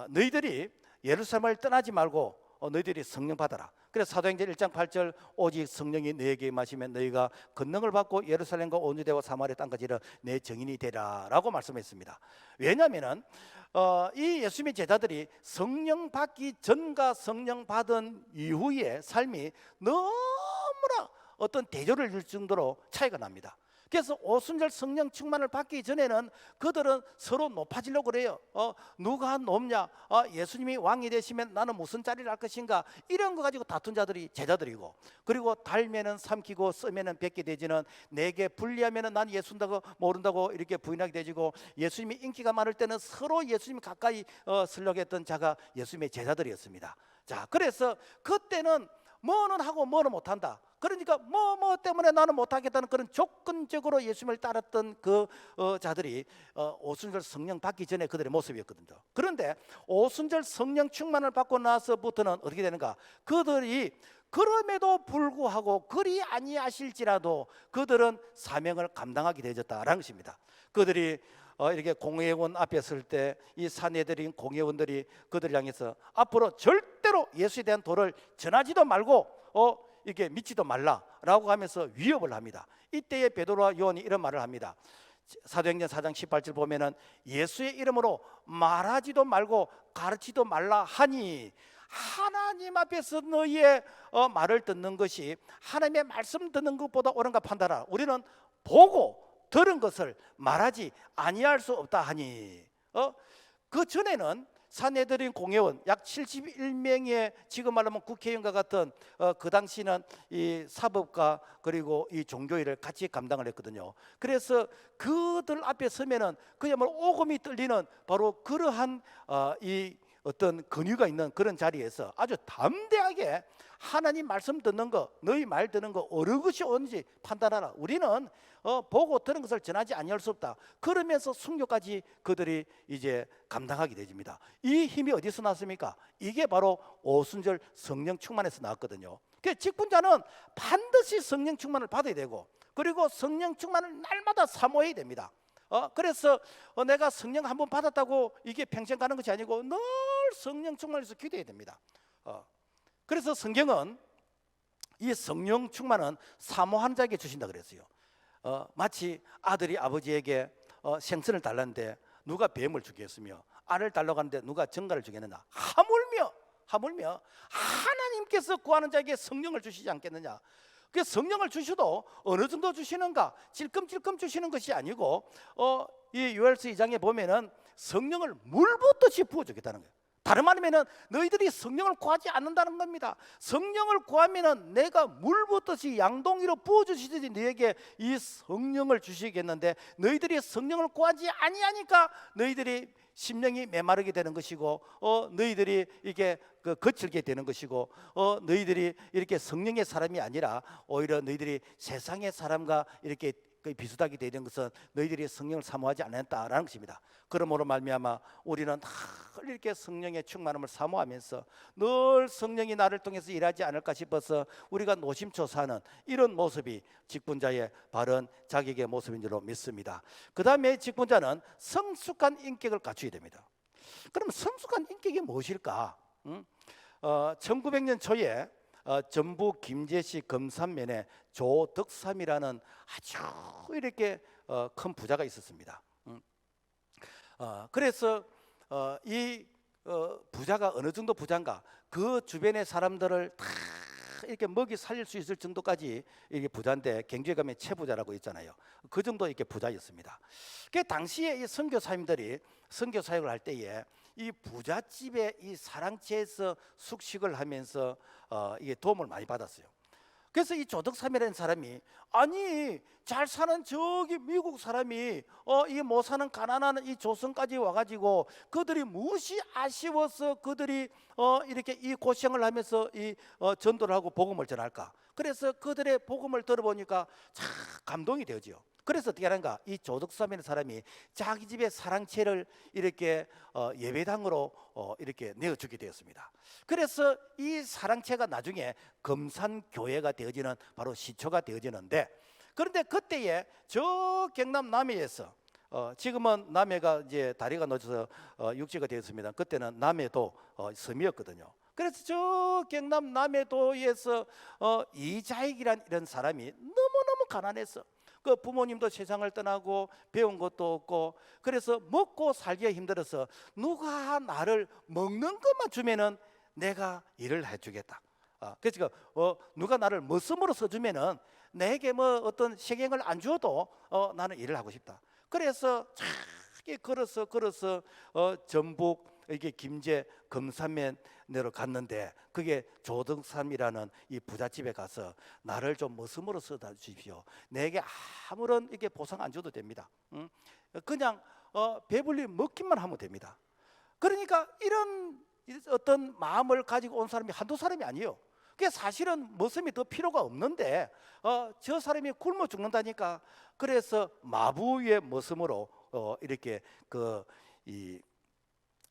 너희들이 예루살렘을 떠나지 말고 너희들이 성령 받아라. 그래서 사도행전 1장 8절 오직 성령이 너희에게 임하시면 너희가 권능을 받고 예루살렘과 온 유대와 사마리아 땅까지 이르러 내 증인이 되라 라고 말씀했습니다. 왜냐하면 이 예수님의 제자들이 성령 받기 전과 성령 받은 이후의 삶이 너무나 어떤 대조를 줄 정도로 차이가 납니다. 그래서 오순절 성령 충만을 받기 전에는 그들은 서로 높아지려고 그래요. 누가 높냐? 예수님이 왕이 되시면 나는 무슨 자리를 할 것인가? 이런 거 가지고 다툰 자들이 제자들이고, 그리고 달면은 삼키고 쓰면은 뱉게 되지는, 내게 불리하면은 난 예수인다고 모른다고 이렇게 부인하게 되지고, 예수님이 인기가 많을 때는 서로 예수님 가까이 쓰려고 했던 자가 예수님의 제자들이었습니다. 자, 그래서 그때는 뭐는 하고 뭐는 못한다. 그러니까 뭐 때문에 나는 못하겠다는 그런 조건적으로 예수님을 따랐던 그 자들이 오순절 성령 받기 전에 그들의 모습이었거든요. 그런데 오순절 성령 충만을 받고 나서부터는 어떻게 되는가? 그들이 그럼에도 불구하고 그리 아니하실지라도 그들은 사명을 감당하게 되어졌다라는 것입니다. 그들이 이렇게 공회원 앞에 설 때 이 사내들인 공회원들이 그들을 향해서 앞으로 절대로 예수에 대한 도를 전하지도 말고 이렇게 믿지도 말라라고 하면서 위협을 합니다. 이때에 베드로와 요한이 이런 말을 합니다. 사도행전 4장 18절 보면은 예수의 이름으로 말하지도 말고 가르치지도 말라 하니, 하나님 앞에서 너희의 말을 듣는 것이 하나님의 말씀 듣는 것보다 옳은가 판단하라. 우리는 보고 들은 것을 말하지 아니할 수 없다 하니, 그 전에는 사내들인 공회원 약 71명의 지금 말하면 국회의원과 같은 그 당시는 이 사법과 그리고 이 종교일을 같이 감당을 했거든요. 그래서 그들 앞에 서면은 그야말로 오금이 떨리는 바로 그러한 이 어떤 권위가 있는 그런 자리에서 아주 담대하게 하나님 말씀 듣는 거, 너희 말 듣는 거 어느 것이 옳은지 판단하라. 우리는 보고 들은 것을 전하지 아니할 수 없다. 그러면서 순교까지 그들이 이제 감당하게 되집니다. 이 힘이 어디서 났습니까? 이게 바로 오순절 성령 충만에서 나왔거든요. 그래서 직분자는 반드시 성령 충만을 받아야 되고, 그리고 성령 충만을 날마다 사모해야 됩니다. 그래서 내가 성령 한번 받았다고 이게 평생 가는 것이 아니고 늘 성령 충만해서 기도해야 됩니다. 그래서 성경은 이 성령 충만은 사모하는 자에게 주신다 그랬어요. 마치 아들이 아버지에게 생선을 달라는데 누가 뱀을 주겠으며 알을 달라고 하는데 누가 정갈을 주겠느냐. 하물며 하나님께서 구하는 자에게 성령을 주시지 않겠느냐. 그 성령을 주셔도 어느 정도 주시는가? 찔끔찔끔 주시는 것이 아니고 이 요엘서 2장에 보면은 성령을 물붓듯이 부어주겠다는 거예요. 다른 말이면은 너희들이 성령을 구하지 않는다는 겁니다. 성령을 구하면은 내가 물붓듯이 양동이로 부어주시듯이 너희에게 이 성령을 주시겠는데, 너희들이 성령을 구하지 아니하니까 너희들이 심령이 메마르게 되는 것이고, 너희들이 이게 거칠게 되는 것이고, 너희들이 이렇게 성령의 사람이 아니라 오히려 너희들이 세상의 사람과 이렇게 비슷하게 되는 것은 너희들이 성령을 사모하지 않았다라는 것입니다. 그러므로 말미암아 우리는 늘 이렇게 성령의 충만함을 사모하면서 늘 성령이 나를 통해서 일하지 않을까 싶어서 우리가 노심초사하는 이런 모습이 직분자의 바른 자격의 모습인 줄로 믿습니다. 그 다음에 직분자는 성숙한 인격을 갖추어야 됩니다. 그럼 성숙한 인격이 무엇일까? 1900년 초에 전북 김제시 금산면에 조덕삼이라는 아주 이렇게 큰 부자가 있었습니다. 그래서 이 부자가 어느 정도 부자인가, 그 주변의 사람들을 다 이렇게 먹이 살릴 수 있을 정도까지 이게 부자인데, 경주에 가면 최부자라고 있잖아요. 그 정도 이렇게 부자였습니다. 그 당시에 이 선교사님들이 선교 사역을 할 때에 이 부잣집의 이 사랑채에서 숙식을 하면서 이게 도움을 많이 받았어요. 그래서 이 조덕삼이라는 사람이, 아니 잘 사는 저기 미국 사람이 이게 못 사는 가난한 이 조선까지 와가지고 그들이 무엇이 아쉬워서 그들이 이렇게 이 고생을 하면서 이 전도를 하고 복음을 전할까? 그래서 그들의 복음을 들어보니까 참 감동이 되어지요. 그래서 어떻게 하는가? 이 조덕삼이라는 사람이 자기 집의 사랑채를 이렇게 예배당으로 이렇게 내어주게 되었습니다. 그래서 이 사랑채가 나중에 금산교회가 되어지는, 바로 시초가 되어지는데, 그런데 그때에 저 경남 남해에서 지금은 남해가 이제 다리가 넓어서 육지가 되었습니다. 그때는 남해도 섬이었거든요. 그래서 저 경남 남해도에서 이자익이란 이런 사람이 너무너무 가난했어. 그 부모님도 세상을 떠나고 배운 것도 없고, 그래서 먹고 살기가 힘들어서 누가 나를 먹는 것만 주면은 내가 일을 해주겠다. 그래서 누가 나를 머슴으로 써주면은 내게 뭐 어떤 세경을 안 주어도 나는 일을 하고 싶다. 그래서 자기 걸어서 전북 이게 김제 금산면 내로 갔는데, 그게 조덕삼이라는 이 부잣집에 가서 나를 좀 머슴으로 써다 주십시오. 내게 아무런 이게 보상 안 줘도 됩니다. 그냥 배불리 먹기만 하면 됩니다. 그러니까 이런 어떤 마음을 가지고 온 사람이 한두 사람이 아니에요. 그게 사실은 머슴이 더 필요가 없는데 저 사람이 굶어 죽는다니까. 그래서 마부의 머슴으로 이렇게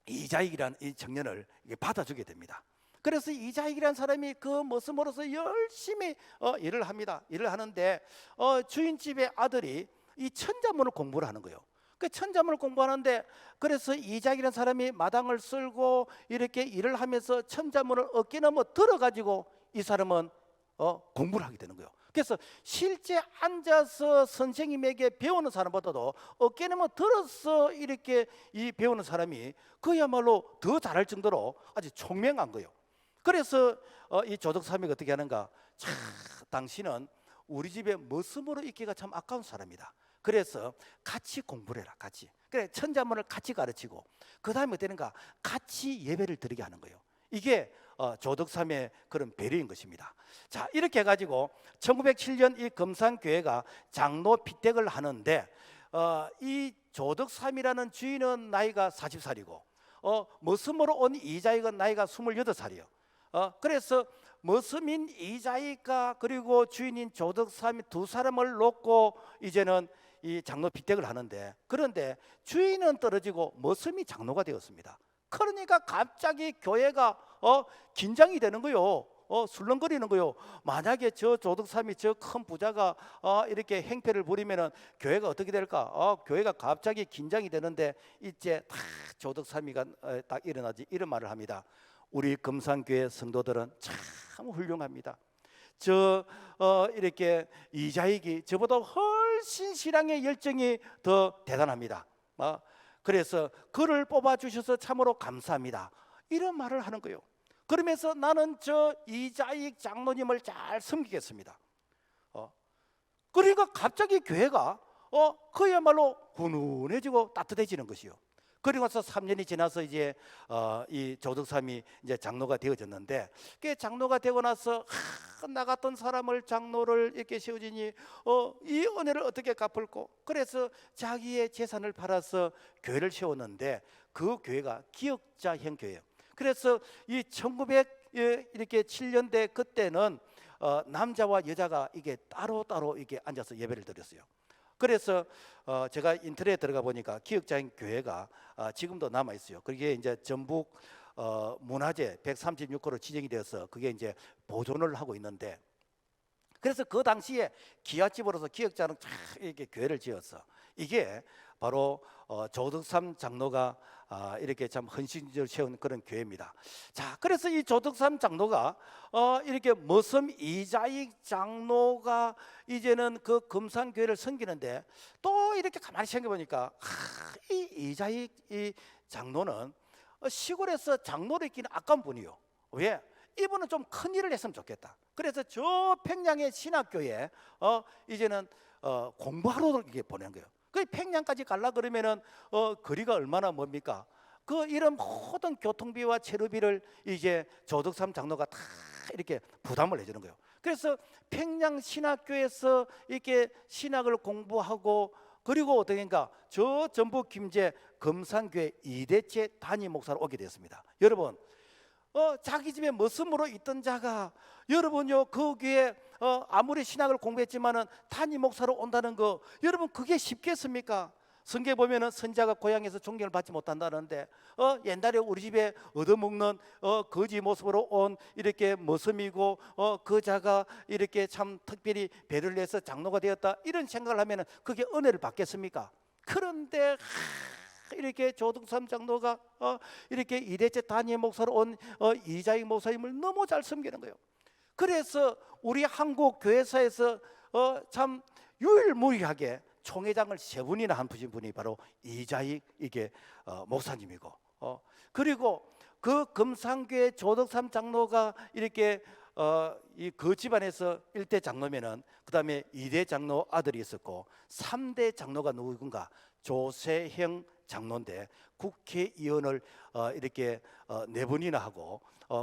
이자익이라는 이 청년을 받아주게 됩니다. 그래서 이자익이라는 사람이 그 머슴으로서 열심히 일을 합니다. 일을 하는데 주인집의 아들이 이 천자문을 공부를 하는 거예요. 그 천자문을 공부하는데, 그래서 이자익이라는 사람이 마당을 쓸고 이렇게 일을 하면서 천자문을 어깨 넘어 들어가지고 이 사람은 공부를 하게 되는 거예요. 그래서 실제 앉아서 선생님에게 배우는 사람보다도 어깨 넘어 들어서 이렇게 이 배우는 사람이 그야말로 더 잘할 정도로 아주 총명한 거예요. 그래서 이 조덕삼이가 어떻게 하는가? 참, 당신은 우리 집에 머슴으로 있기가 참 아까운 사람이다. 그래서 같이 공부를 해라. 같이. 그래, 천자문을 같이 가르치고, 그 다음에 어떻게는가? 같이 예배를 드리게 하는 거예요. 이게 조덕삼의 그런 배려인 것입니다. 자, 이렇게 해가지고 1907년 이 금산교회가 장로 피택을 하는데, 이 조덕삼이라는 주인은 나이가 40살이고 머슴으로 온 이자익은 나이가 28살이에요. 그래서 머슴인 이자익과 그리고 주인인 조덕삼이 두 사람을 놓고 이제는 이 장로 피택을 하는데, 그런데 주인은 떨어지고 머슴이 장로가 되었습니다. 그러니까 갑자기 교회가 긴장이 되는 거요. 술렁거리는 거요. 만약에 저 조덕삼이 저 큰 부자가 이렇게 행패를 부리면은 교회가 어떻게 될까? 교회가 갑자기 긴장이 되는데, 이제 다 조덕삼이가 딱 일어나지 이런 말을 합니다. 우리 금산교회 성도들은 참 훌륭합니다. 이렇게 이자익이 저보다 훨씬 신앙의 열정이 더 대단합니다. 그래서 그를 뽑아주셔서 참으로 감사합니다. 이런 말을 하는 거예요. 그러면서 나는 저 이자익 장로님을 잘 섬기겠습니다. 그러니까 갑자기 교회가 그야말로 훈훈해지고 따뜻해지는 것이요. 그리고 나서 3년이 지나서 이제 이 조덕삼이 이제 장로가 되어졌는데, 그 장로가 되고 나서 나갔던 사람을 장로를 이렇게 세우지니 이 은혜를 어떻게 갚을꼬? 그래서 자기의 재산을 팔아서 교회를 세웠는데, 그 교회가 기역자형 교회예요. 그래서 이 1907년대 그때는 남자와 여자가 이게 따로 이게 앉아서 예배를 드렸어요. 그래서 제가 인터넷에 들어가 보니까 기역자형 교회가 지금도 남아 있어요. 그게 이제 전북 문화재 136호로 지정이 되어서 그게 이제 보존을 하고 있는데, 그래서 그 당시에 기와집으로서 기역자는 이렇게 교회를 지었어. 이게 바로 조덕삼 장로가 이렇게 참 헌신을 세운 그런 교회입니다. 자, 그래서 이 조덕삼 장로가 이렇게 머섬 이자익 장로가 이제는 그 금산교회를 섬기는데 또 이렇게 가만히 생각해보니까 이 이자익 이 장로는 시골에서 장로를 있기는 아까운 분이요. 왜? 이분은 좀 큰 일을 했으면 좋겠다. 그래서 저 평양의 신학교에 이제는 공부하러 이게 보낸 거예요. 그 평양까지 가려 그러면은 거리가 얼마나 멉니까? 그 이런 모든 교통비와 체류비를 이제 조덕삼 장로가 다 이렇게 부담을 해주는 거예요. 그래서 평양 신학교에서 이렇게 신학을 공부하고 그리고 어떻게인가 저 전북 김제 금산교회 이대째 담임 목사로 오게 되었습니다. 여러분, 자기 집에 머슴으로 있던 자가 여러분요 그 교회 아무리 신학을 공부했지만은 담임 목사로 온다는 거 여러분 그게 쉽겠습니까? 성경에 보면은 선자가 고향에서 존경을 받지 못한다는데 옛날에 우리 집에 얻어먹는 거지 모습으로 온 이렇게 머슴이고 그 자가 이렇게 참 특별히 배를 내서 장로가 되었다 이런 생각을 하면은 그게 은혜를 받겠습니까? 그런데 이렇게 조덕삼 장로가 이렇게 이대째 담임 목사로 온 이자익 목사님을 너무 잘 섬기는 거예요. 그래서 우리 한국 교회사에서 참 유일무이하게 총회장을 3분이나 한 분이 바로 이자익 이게 목사님이고 그리고 그 금산교회 조덕삼 장로가 이렇게 이 그 집안에서 1대 장로면은 그 다음에 2대 장로 아들이 있었고 3대 장로가 누군가 조세형 장로인데 국회의원을 이렇게 4번이나 하고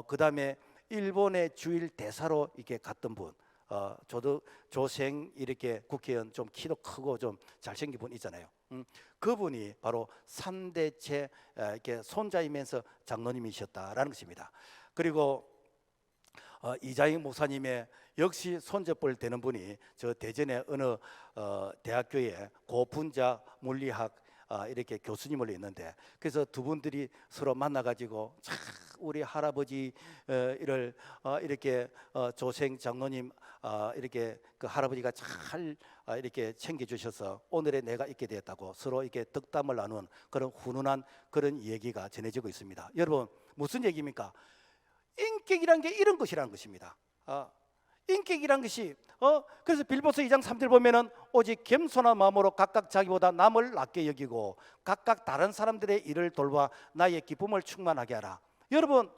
그 다음에 일본의 주일 대사로 이렇게 갔던 분 조생 이렇게 국회의원 좀 키도 크고 좀 잘생긴 분 있잖아요. 그분이 바로 3대째 이렇게 손자이면서 장로님이셨다라는 것입니다. 그리고 이자익 목사님의 역시 손접벌 되는 분이 저 대전의 어느 대학교에 고분자 물리학 이렇게 교수님을 했는데 그래서 두 분들이 서로 만나가지고 참 우리 할아버지 이를 이렇게 조생 장로님 이렇게 그 할아버지가 잘 이렇게 챙겨주셔서 오늘의 내가 있게 되었다고 서로 이렇게 덕담을 나눈 그런 훈훈한 그런 얘기가 전해지고 있습니다. 여러분 무슨 얘기입니까? 인격이란 게 이런 것이라는 것입니다. 인격이란 것이 그래서 빌보서 2장 3절 보면은 오직 겸손한 마음으로 각각 자기보다 남을 낮게 여기고 각각 다른 사람들의 일을 돌봐 나의 기쁨을 충만하게 하라. 여러분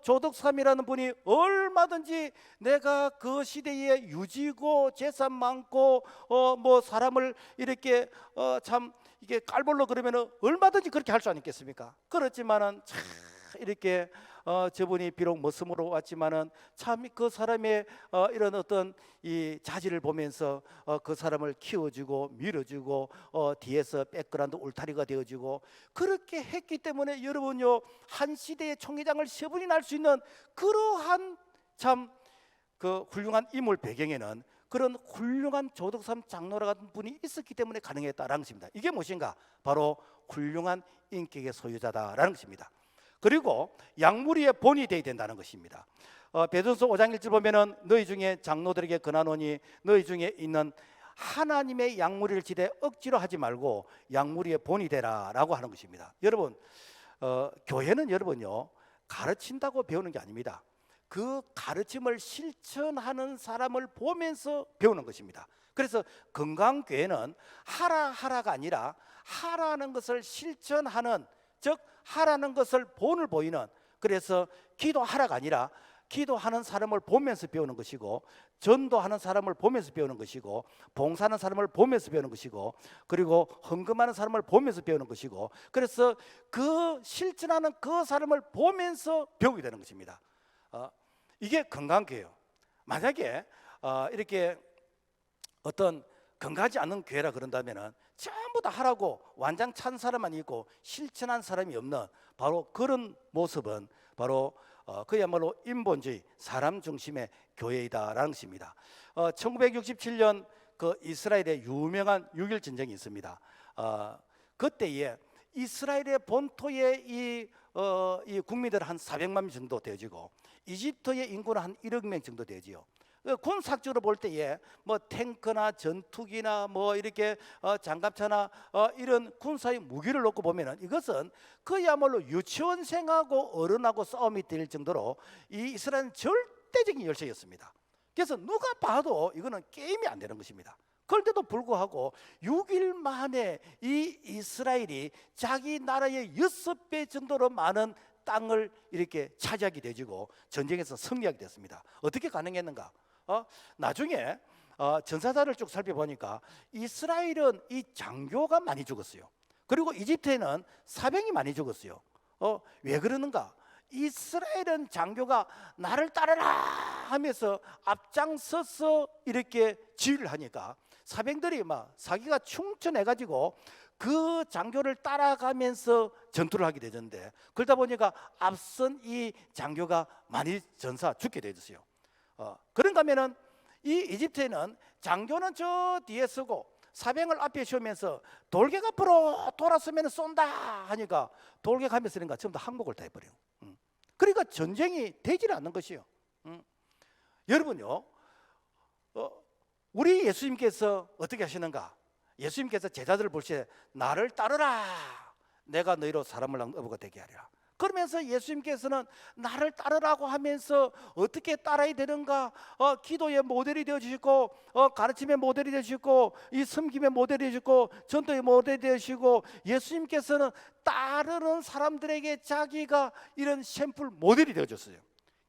조덕삼이라는 분이 얼마든지 내가 그 시대에 유지고 재산 많고 뭐 사람을 이렇게 참 이게 깔볼로 그러면은 얼마든지 그렇게 할 수 아니겠습니까? 그렇지만은 참 이렇게 저분이 비록 머슴으로 왔지만은 참 그 사람의 이런 어떤 이 자질을 보면서 그 사람을 키워주고 밀어주고 뒤에서 백그라운드 울타리가 되어주고 그렇게 했기 때문에 여러분요 한 시대의 총회장을 3분이나 할 수 있는 그러한 참 그 훌륭한 인물 배경에는 그런 훌륭한 조덕삼 장로라 같은 분이 있었기 때문에 가능했다라는 것입니다. 이게 무엇인가? 바로 훌륭한 인격의 소유자다라는 것입니다. 그리고 양무리의 본이 되어야 된다는 것입니다. 베드로서 5장 1절 보면은 너희 중에 장로들에게 권하노니 너희 중에 있는 하나님의 양무리를 지대 억지로 하지 말고 양무리의 본이 되라라고 하는 것입니다. 여러분 교회는 여러분요 가르친다고 배우는 게 아닙니다. 그 가르침을 실천하는 사람을 보면서 배우는 것입니다. 그래서 건강교회는 하라가 아니라 하라는 것을 실천하는 즉 하라는 것을 본을 보이는 그래서 기도하라가 아니라 기도하는 사람을 보면서 배우는 것이고 전도하는 사람을 보면서 배우는 것이고 봉사하는 사람을 보면서 배우는 것이고 그리고 헌금하는 사람을 보면서 배우는 것이고 그래서 그 실천하는 그 사람을 보면서 배우게 되는 것입니다. 이게 건강교회예요. 만약에 이렇게 어떤 건강하지 않은 교회라 그런다면은 전부 다 하라고 완장 찬 사람만 있고 실천한 사람이 없는 바로 그런 모습은 바로 그야말로 인본주의 사람 중심의 교회이다라는 것입니다. 1967년 그 이스라엘의 유명한 6.1 전쟁이 있습니다. 그때에 이스라엘의 본토에 이 국민들 한 400만 명 정도 되어지고 이집트의 인구는 한 1억 명 정도 되지요. 군사적으로 볼 때에 뭐 탱크나 전투기나 뭐 이렇게 장갑차나 이런 군사의 무기를 놓고 보면은 이것은 그야말로 유치원생하고 어른하고 싸움이 될 정도로 이 이스라엘은 절대적인 열세였습니다. 그래서 누가 봐도 이거는 게임이 안 되는 것입니다. 그런데도 불구하고 6일 만에 이 이스라엘이 자기 나라의 6배 정도로 많은 땅을 이렇게 차지하게 되지고 전쟁에서 승리하게 됐습니다. 어떻게 가능했는가? 나중에 전사자를 쭉 살펴보니까 이스라엘은 이 장교가 많이 죽었어요. 그리고 이집트에는 사병이 많이 죽었어요. 왜 그러는가? 이스라엘은 장교가 나를 따르라 하면서 앞장서서 이렇게 지휘를 하니까 사병들이 막 사기가 충천해가지고 그 장교를 따라가면서 전투를 하게 되는데, 그러다 보니까 앞선 이 장교가 많이 전사 죽게 되었어요. 그런가 하면은 이 이집트에는 장교는 저 뒤에 서고 사병을 앞에 세우면서 돌격 앞으로 돌았으면 쏜다 하니까 돌격 하면서 그러니까 전부 다 항복을 다 해버려요. 그러니까 전쟁이 되질 않는 것이요. 여러분요, 우리 예수님께서 어떻게 하시는가? 예수님께서 제자들을 볼 때 나를 따르라, 내가 너희로 사람을 낳은 어부가 되게 하리라. 그러면서 예수님께서는 나를 따르라고 하면서 어떻게 따라야 되는가? 기도의 모델이 되어주시고, 가르침의 모델이 되어주시고, 이 섬김의 모델이 되어주시고, 전도의 모델이 되어주시고, 예수님께서는 따르는 사람들에게 자기가 이런 샘플 모델이 되어줬어요.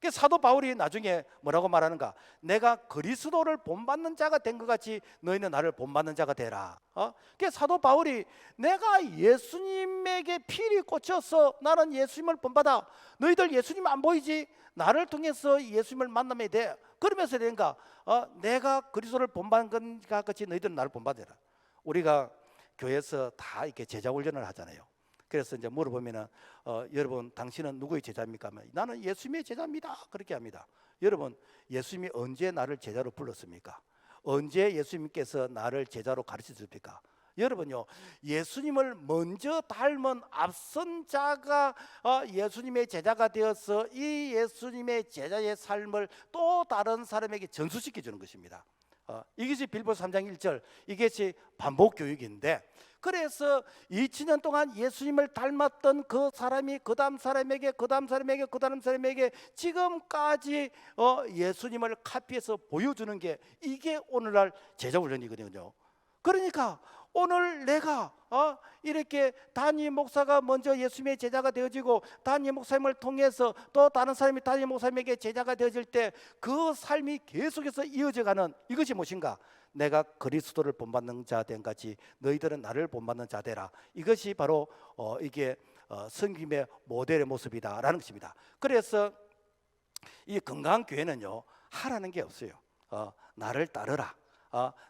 그 사도 바울이 나중에 뭐라고 말하는가? 내가 그리스도를 본받는 자가 된 것 같이 너희는 나를 본받는 자가 되라. 그 사도 바울이 내가 예수님에게 필히 꽂혀서 나는 예수님을 본받아. 너희들 예수님 안 보이지? 나를 통해서 예수님을 만나면 돼. 그러면서 된가? 내가 그리스도를 본받는 것 같이 너희들은 나를 본받아라. 우리가 교회에서 다 이렇게 제자 훈련을 하잖아요. 그래서 이제 물어보면은 여러분 당신은 누구의 제자입니까? 나는 예수님의 제자입니다. 그렇게 합니다. 여러분 예수님이 언제 나를 제자로 불렀습니까? 언제 예수님께서 나를 제자로 가르치셨습니까? 여러분요, 예수님을 먼저 닮은 앞선 자가 예수님의 제자가 되어서 이 예수님의 제자의 삶을 또 다른 사람에게 전수시켜 주는 것입니다. 이것이 빌보서 3장 1절, 이것이 반복 교육인데, 그래서 2000년 동안 예수님을 닮았던 그 사람이 그 다음 사람에게, 그 다음 사람에게, 그 다음 사람에게 지금까지 예수님을 카피해서 보여주는 게 이게 오늘날 제자훈련이거든요. 그러니까 오늘 내가 이렇게 단임 목사가 먼저 예수님의 제자가 되어지고 단임 목사님을 통해서 또 다른 사람이 단임 목사님에게 제자가 되어질 때 그 삶이 계속해서 이어져가는 이것이 무엇인가? 내가 그리스도를 본받는 자 된 같이 너희들은 나를 본받는 자 되라. 이것이 바로 이게 섬김의 모델의 모습이다라는 것입니다. 그래서 이 건강한 교회는요, 하라는 게 없어요. 나를 따르라,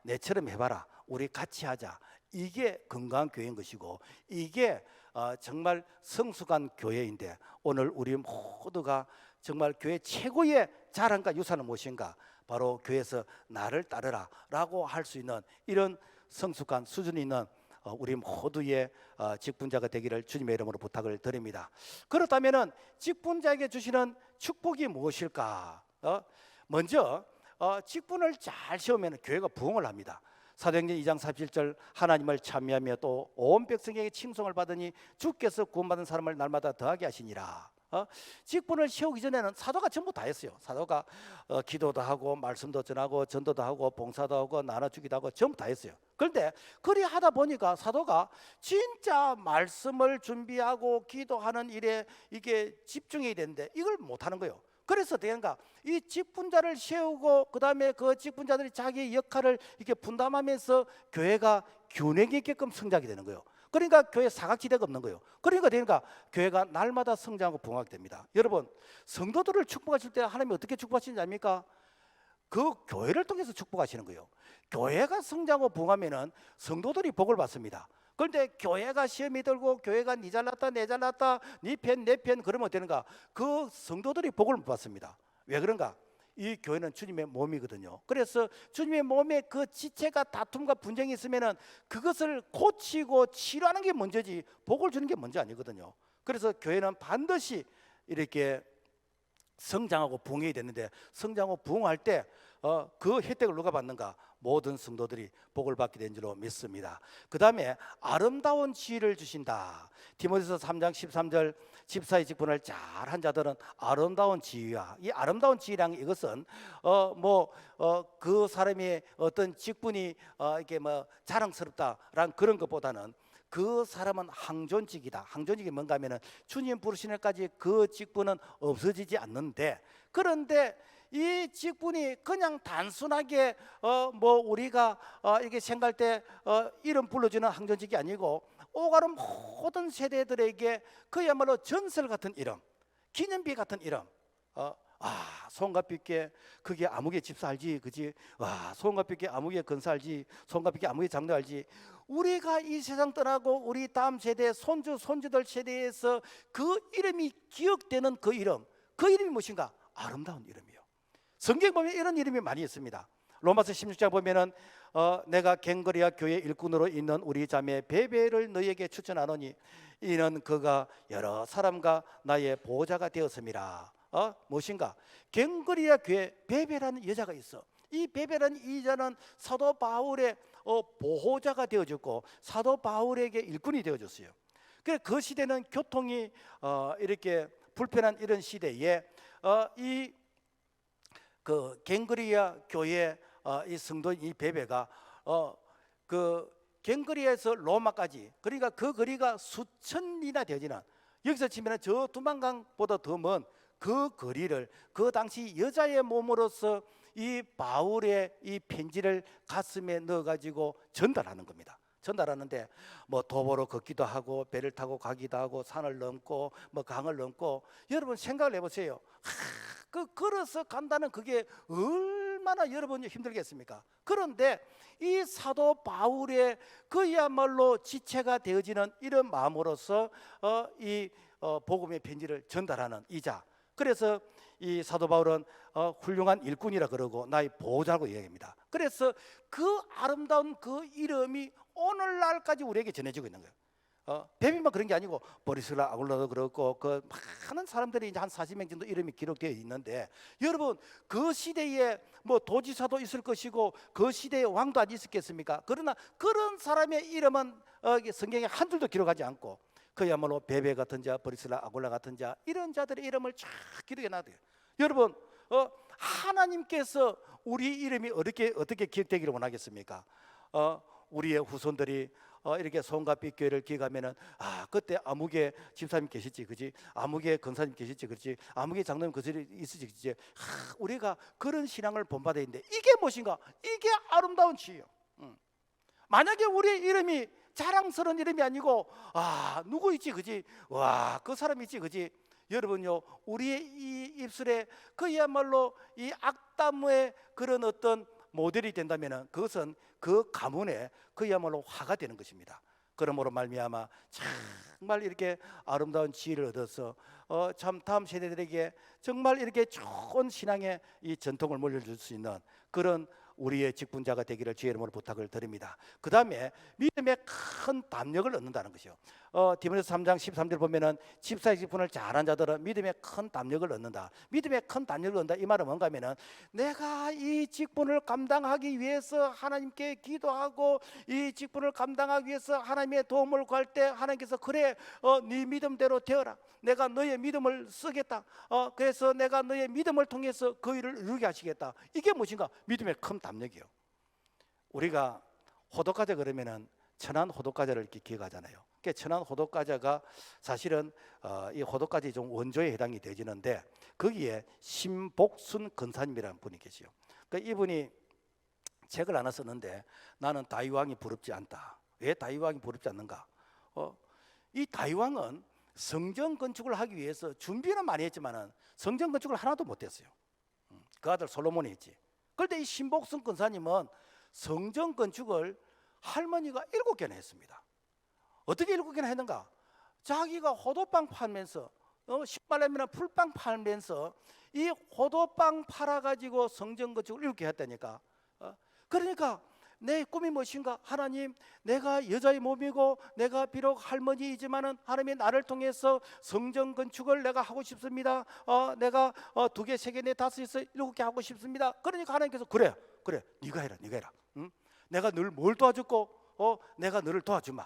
내처럼 해봐라, 우리 같이 하자. 이게 건강한 교회인 것이고, 이게 정말 성숙한 교회인데, 오늘 우리 모두가 정말 교회 최고의 자랑과 유산은 무엇인가? 바로 교회에서 나를 따르라 라고 할 수 있는 이런 성숙한 수준이 있는 우리 모두의 직분자가 되기를 주님의 이름으로 부탁을 드립니다. 그렇다면 직분자에게 주시는 축복이 무엇일까? 먼저 직분을 잘 세우면 교회가 부흥을 합니다. 사도행전 2장 47절, 하나님을 찬미하며 또 온 백성에게 칭송을 받으니 주께서 구원받은 사람을 날마다 더하게 하시니라. 직분을 세우기 전에는 사도가 전부 다 했어요. 사도가 기도도 하고 말씀도 전하고 전도도 하고 봉사도 하고 나눠주기도 하고 전부 다 했어요. 그런데 그리 하다 보니까 사도가 진짜 말씀을 준비하고 기도하는 일에 이게 집중해야 되는데 이걸 못하는 거예요. 그래서 되는가? 이 직분자를 세우고 그 다음에 그 직분자들이 자기의 역할을 이렇게 분담하면서 교회가 균형 있게끔 성장하게 되는 거예요. 그러니까 교회 사각지대가 없는 거예요. 그러니까 교회가 날마다 성장하고 부흥하게 됩니다. 여러분, 성도들을 축복하실 때 하나님이 어떻게 축복하시는지 압니까? 그 교회를 통해서 축복하시는 거예요. 교회가 성장하고 부흥하면은 성도들이 복을 받습니다. 그런데 교회가 시험이 들고 교회가 니 잘났다 내 잘났다 니 편 내 편 그러면 어떻는가? 그 성도들이 복을 못 받습니다. 왜 그런가? 이 교회는 주님의 몸이거든요. 그래서 주님의 몸에 그 지체가 다툼과 분쟁이 있으면은 그것을 고치고 치료하는 게 먼저지 복을 주는 게 먼저 아니거든요. 그래서 교회는 반드시 이렇게 성장하고 부흥해야 되는데, 성장하고 부흥할 때 그 혜택을 누가 받는가? 모든 성도들이 복을 받게 된 줄로 믿습니다. 그 다음에 아름다운 지위를 주신다. 디모데서 3장 13절 집사의 직분을 잘한 자들은 아름다운 지위와, 이 아름다운 지위란 이것은 그 사람의 어떤 직분이 이렇게 뭐 자랑스럽다라는 그런 것보다는 그 사람은 항존직이다. 항존직이 뭔가 하면은 주님 부르시는 날까지 그 직분은 없어지지 않는데, 그런데 이 직분이 그냥 단순하게 우리가 이렇게 생각할 때 이름 불러주는 항존직이 아니고 오가는 모든 세대들에게 그야말로 전설 같은 이름, 기념비 같은 이름. 송가빛께 그게 아무개 집사 알지, 그지? 와, 송가빛께 아무개 건사 알지, 송가빛께 아무개 장로 알지. 우리가 이 세상 떠나고 우리 다음 세대 손주들 세대에서 그 이름이 기억되는 그 이름이 무엇인가? 아름다운 이름이요. 성경 보면 이런 이름이 많이 있습니다. 로마서 16장 보면은 내가 갱거리아 교회 일꾼으로 있는 우리 자매 베베를 너희에게 추천하노니 이는 그가 여러 사람과 나의 보호자가 되었음이라. 무엇인가? 갱거리아 교회 베베라는 여자가 있어. 이 베베라는 이 여자는 사도 바울의 보호자가 되어졌고 사도 바울에게 일꾼이 되어졌어요. 그래서 그 시대는 교통이 이렇게 불편한 이런 시대에 이 그 갱거리아 교회 이 성도인 이 베베가 그 갱거리아에서 로마까지, 그러니까 그 거리가 수천리나 되지는, 여기서 치면 저 두만강보다 더 먼 그 거리를 그 당시 여자의 몸으로서 이 바울의 이 편지를 가슴에 넣어가지고 전달하는 겁니다. 전달하는데 뭐 도보로 걷기도 하고 배를 타고 가기도 하고 산을 넘고 뭐 강을 넘고, 여러분 생각을 해보세요. 그 걸어서 간다는 그게 얼마나 여러분 힘들겠습니까? 그런데 이 사도 바울의 그야말로 지체가 되어지는 이런 마음으로서 이 복음의 편지를 전달하는 이자, 그래서 이 사도 바울은 훌륭한 일꾼이라 그러고 나의 보호자라고 얘기합니다. 그래서 그 아름다운 그 이름이 오늘날까지 우리에게 전해지고 있는 거예요. 베비만 그런 게 아니고 보리스라 아굴라도 그렇고 그 많은 사람들이 이제 한 40명 정도 이름이 기록되어 있는데, 여러분 그 시대에 뭐 도지사도 있을 것이고 그 시대에 왕도 안 있었겠습니까? 그러나 그런 사람의 이름은 성경에 한 줄도 기록하지 않고 그야말로 베베 같은 자, 보리스라 아굴라 같은 자, 이런 자들의 이름을 쫙 기록해 놔둬요. 여러분 하나님께서 우리 이름이 어떻게 기억되기를 원하겠습니까? 우리의 후손들이 이렇게 송가빛 교회를 기억하면은 그때 아무개 집사님 계셨지, 그지? 아무개 권사님 계셨지, 그렇지? 아무개 장로님 그들이 있으지, 그지? 우리가 그런 신앙을 본받아야 되는데 이게 무엇인가? 이게 아름다운 지요. 만약에 우리의 이름이 자랑스러운 이름이 아니고 누구 있지, 그지? 와, 그 사람 있지, 그지? 여러분요, 우리의 이 입술에 그야말로 이 악담의 그런 어떤 모델이 된다면은 그것은 그 가문에 그야말로 화가 되는 것입니다. 그러므로 말미암아 정말 이렇게 아름다운 지혜를 얻어서 참 다음 세대들에게 정말 이렇게 좋은 신앙의 이 전통을 물려줄 수 있는 그런 우리의 직분자가 되기를 주의 이름으로 부탁을 드립니다. 그 다음에 믿음의 큰 담력을 얻는다는 것이요. 디모데서 3장 13절 보면은 집사의 직분을 잘한 자들은 믿음의 큰 담력을 얻는다. 믿음의 큰 담력을 얻는다. 이 말은 뭔가 하면은 내가 이 직분을 감당하기 위해서 하나님께 기도하고 이 직분을 감당하기 위해서 하나님의 도움을 구할 때 하나님께서 그래 네 믿음대로 되어라. 내가 너의 믿음을 쓰겠다. 그래서 내가 너의 믿음을 통해서 그 일을 이루게 하시겠다. 이게 무엇인가? 믿음의 큰 담력이요. 우리가 호독과자 그러면은 천안 호독과자를 이렇게 기억하잖아요. 그러니까 천안 호독과자가 사실은 이 호독과자 좀 원조에 해당이 되지는데 거기에 신복순 근사님이라는 분이 계시요. 그러니까 이분이 책을 하나 썼는데 나는 다윗왕이 부럽지 않다. 왜 다윗왕이 부럽지 않는가? 이 다윗왕은 성전 건축을 하기 위해서 준비는 많이 했지만은 성전 건축을 하나도 못했어요. 그 아들 솔로몬이 했지. 그런데 이 신복순 근사님은 성전 건축을 할머니가 7개나 했습니다. 어떻게 7개나 했는가? 자기가 호두빵 팔면서 식말라면 풀빵 팔면서 이 호두빵 팔아가지고 성전 건축을 7개 했다니까. 그러니까 내 꿈이 무엇인가? 하나님, 내가 여자의 몸이고 내가 비록 할머니이지만은 하나님이 나를 통해서 성전 건축을 내가 하고 싶습니다. 내가 2개, 3개, 4, 5, 6, 7개 하고 싶습니다. 그러니까 하나님께서 그래, 네가 해라. 응? 내가 늘 뭘 도와줬고 내가 너를 도와주마.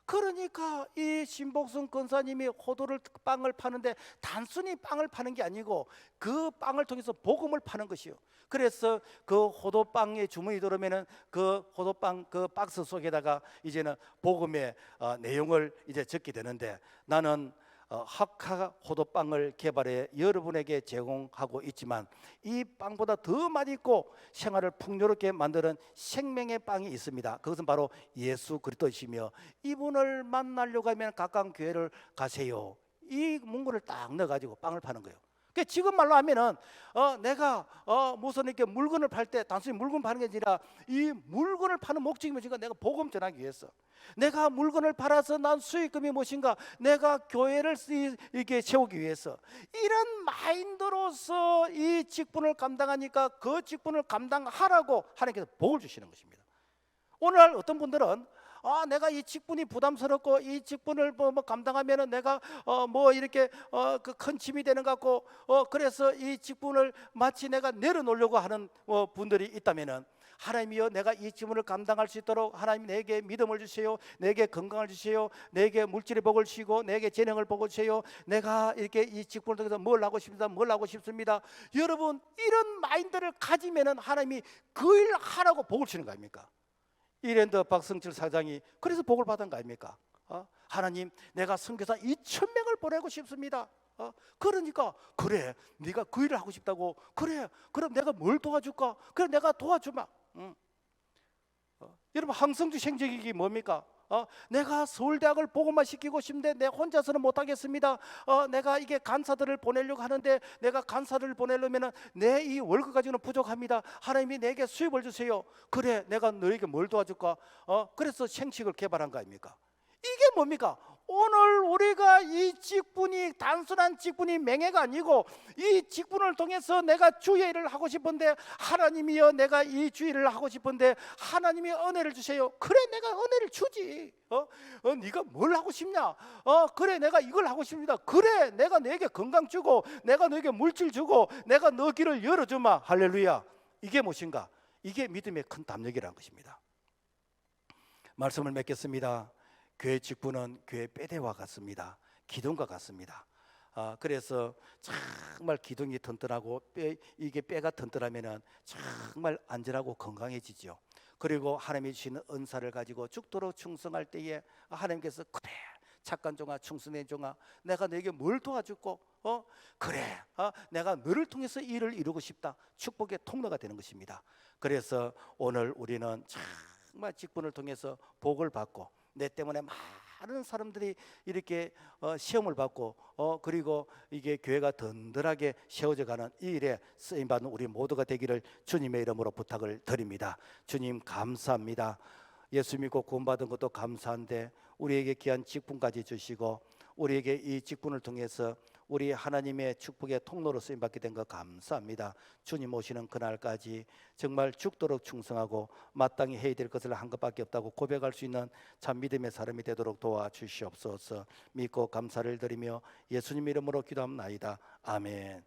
그러니까 이 신복순 권사님이 호도를 빵을 파는데 단순히 빵을 파는 게 아니고 그 빵을 통해서 복음을 파는 것이요. 그래서 그 호도빵의 주문이 들어오면은 그 호도빵 그 박스 속에다가 이제는 복음의 내용을 이제 적게 되는데, 나는 학하 호도빵을 개발해 여러분에게 제공하고 있지만 이 빵보다 더 맛있고 생활을 풍요롭게 만드는 생명의 빵이 있습니다. 그것은 바로 예수 그리스도이시며, 이분을 만나려고 하면 가까운 교회를 가세요. 이 문구를 딱 넣어가지고 빵을 파는 거예요. 그러니까 지금 말로 하면은 내가 무슨 이렇게 물건을 팔 때 단순히 물건 파는 게 아니라 이 물건을 파는 목적이 무엇인가? 내가 복음 전하기 위해서. 내가 물건을 팔아서 난 수익금이 무엇인가? 내가 교회를 이렇게 세우기 위해서. 이런 마인드로서 이 직분을 감당하니까 그 직분을 감당하라고 하나님께서 복을 주시는 것입니다. 오늘 어떤 분들은 내가 이 직분이 부담스럽고 이 직분을 뭐 감당하면은 내가 뭐 이렇게 그 큰 짐이 되는 것 같고 그래서 이 직분을 마치 내가 내려놓으려고 하는 분들이 있다면은, 하나님이여, 내가 이 직분을 감당할 수 있도록 하나님 내게 믿음을 주세요. 내게 건강을 주세요. 내게 물질의 복을 주시고 내게 재능을 복을 주세요. 내가 이렇게 이 직분을 통해서 뭘 하고 싶습니다. 여러분, 이런 마인드를 가지면은 하나님이 그 일 하라고 복을 주는 거 아닙니까? 이랜드 박성철 사장이 그래서 복을 받은 거 아닙니까? 하나님, 내가 선교사 2,000명을 보내고 싶습니다. 그러니까 그래, 네가 그 일을 하고 싶다고. 그래, 그럼 내가 뭘 도와줄까? 그래, 내가 도와주마. 여러분, 항성주 생적이 뭡니까? 내가 서울대학을 복음화 시키고 싶은데 내 혼자서는 못하겠습니다. 내가 이게 간사들을 보내려고 하는데 내가 간사를 보내려면 내 이 월급 가지고는 부족합니다. 하나님이 내게 수입을 주세요. 그래, 내가 너에게 뭘 도와줄까? 그래서 생식을 개발한 거 아닙니까? 이게 뭡니까? 오늘 우리가 이 직분이 단순한 직분이 명예가 아니고 이 직분을 통해서 내가 주의 일을 하고 싶은데, 하나님이여, 내가 이 주의 일을 하고 싶은데 하나님이 은혜를 주세요. 그래, 내가 은혜를 주지. 네가 뭘 하고 싶냐? 그래, 내가 이걸 하고 싶습니다. 그래, 내가 너에게 건강 주고 내가 너에게 물질 주고 내가 너 길을 열어주마. 할렐루야. 이게 무엇인가? 이게 믿음의 큰 담력이라는 것입니다. 말씀을 맺겠습니다. 교회 직분은 교회 뼈대와 같습니다. 기둥과 같습니다. 그래서 정말 기둥이 튼튼하고 이게 뼈가 튼튼하면은 정말 안전하고 건강해지죠. 그리고 하나님이 주시는 은사를 가지고 죽도록 충성할 때에 하나님께서 그래, 착한 종아, 충성된 종아, 내가 너에게 뭘 도와줄고 그래, 내가 너를 통해서 이 일을 이루고 싶다. 축복의 통로가 되는 것입니다. 그래서 오늘 우리는 정말 직분을 통해서 복을 받고, 내 때문에 많은 사람들이 이렇게 시험을 받고 그리고 이게 교회가 든든하게 세워져 가는 이 일에 쓰임받는 우리 모두가 되기를 주님의 이름으로 부탁을 드립니다. 주님, 감사합니다. 예수 믿고 구원받은 것도 감사한데 우리에게 귀한 직분까지 주시고 우리에게 이 직분을 통해서 우리 하나님의 축복의 통로로 쓰임받게 된 것 감사합니다. 주님 오시는 그날까지 정말 죽도록 충성하고 마땅히 해야 될 것을 한 것밖에 없다고 고백할 수 있는 참 믿음의 사람이 되도록 도와주시옵소서. 믿고 감사를 드리며 예수님 이름으로 기도합나이다. 아멘.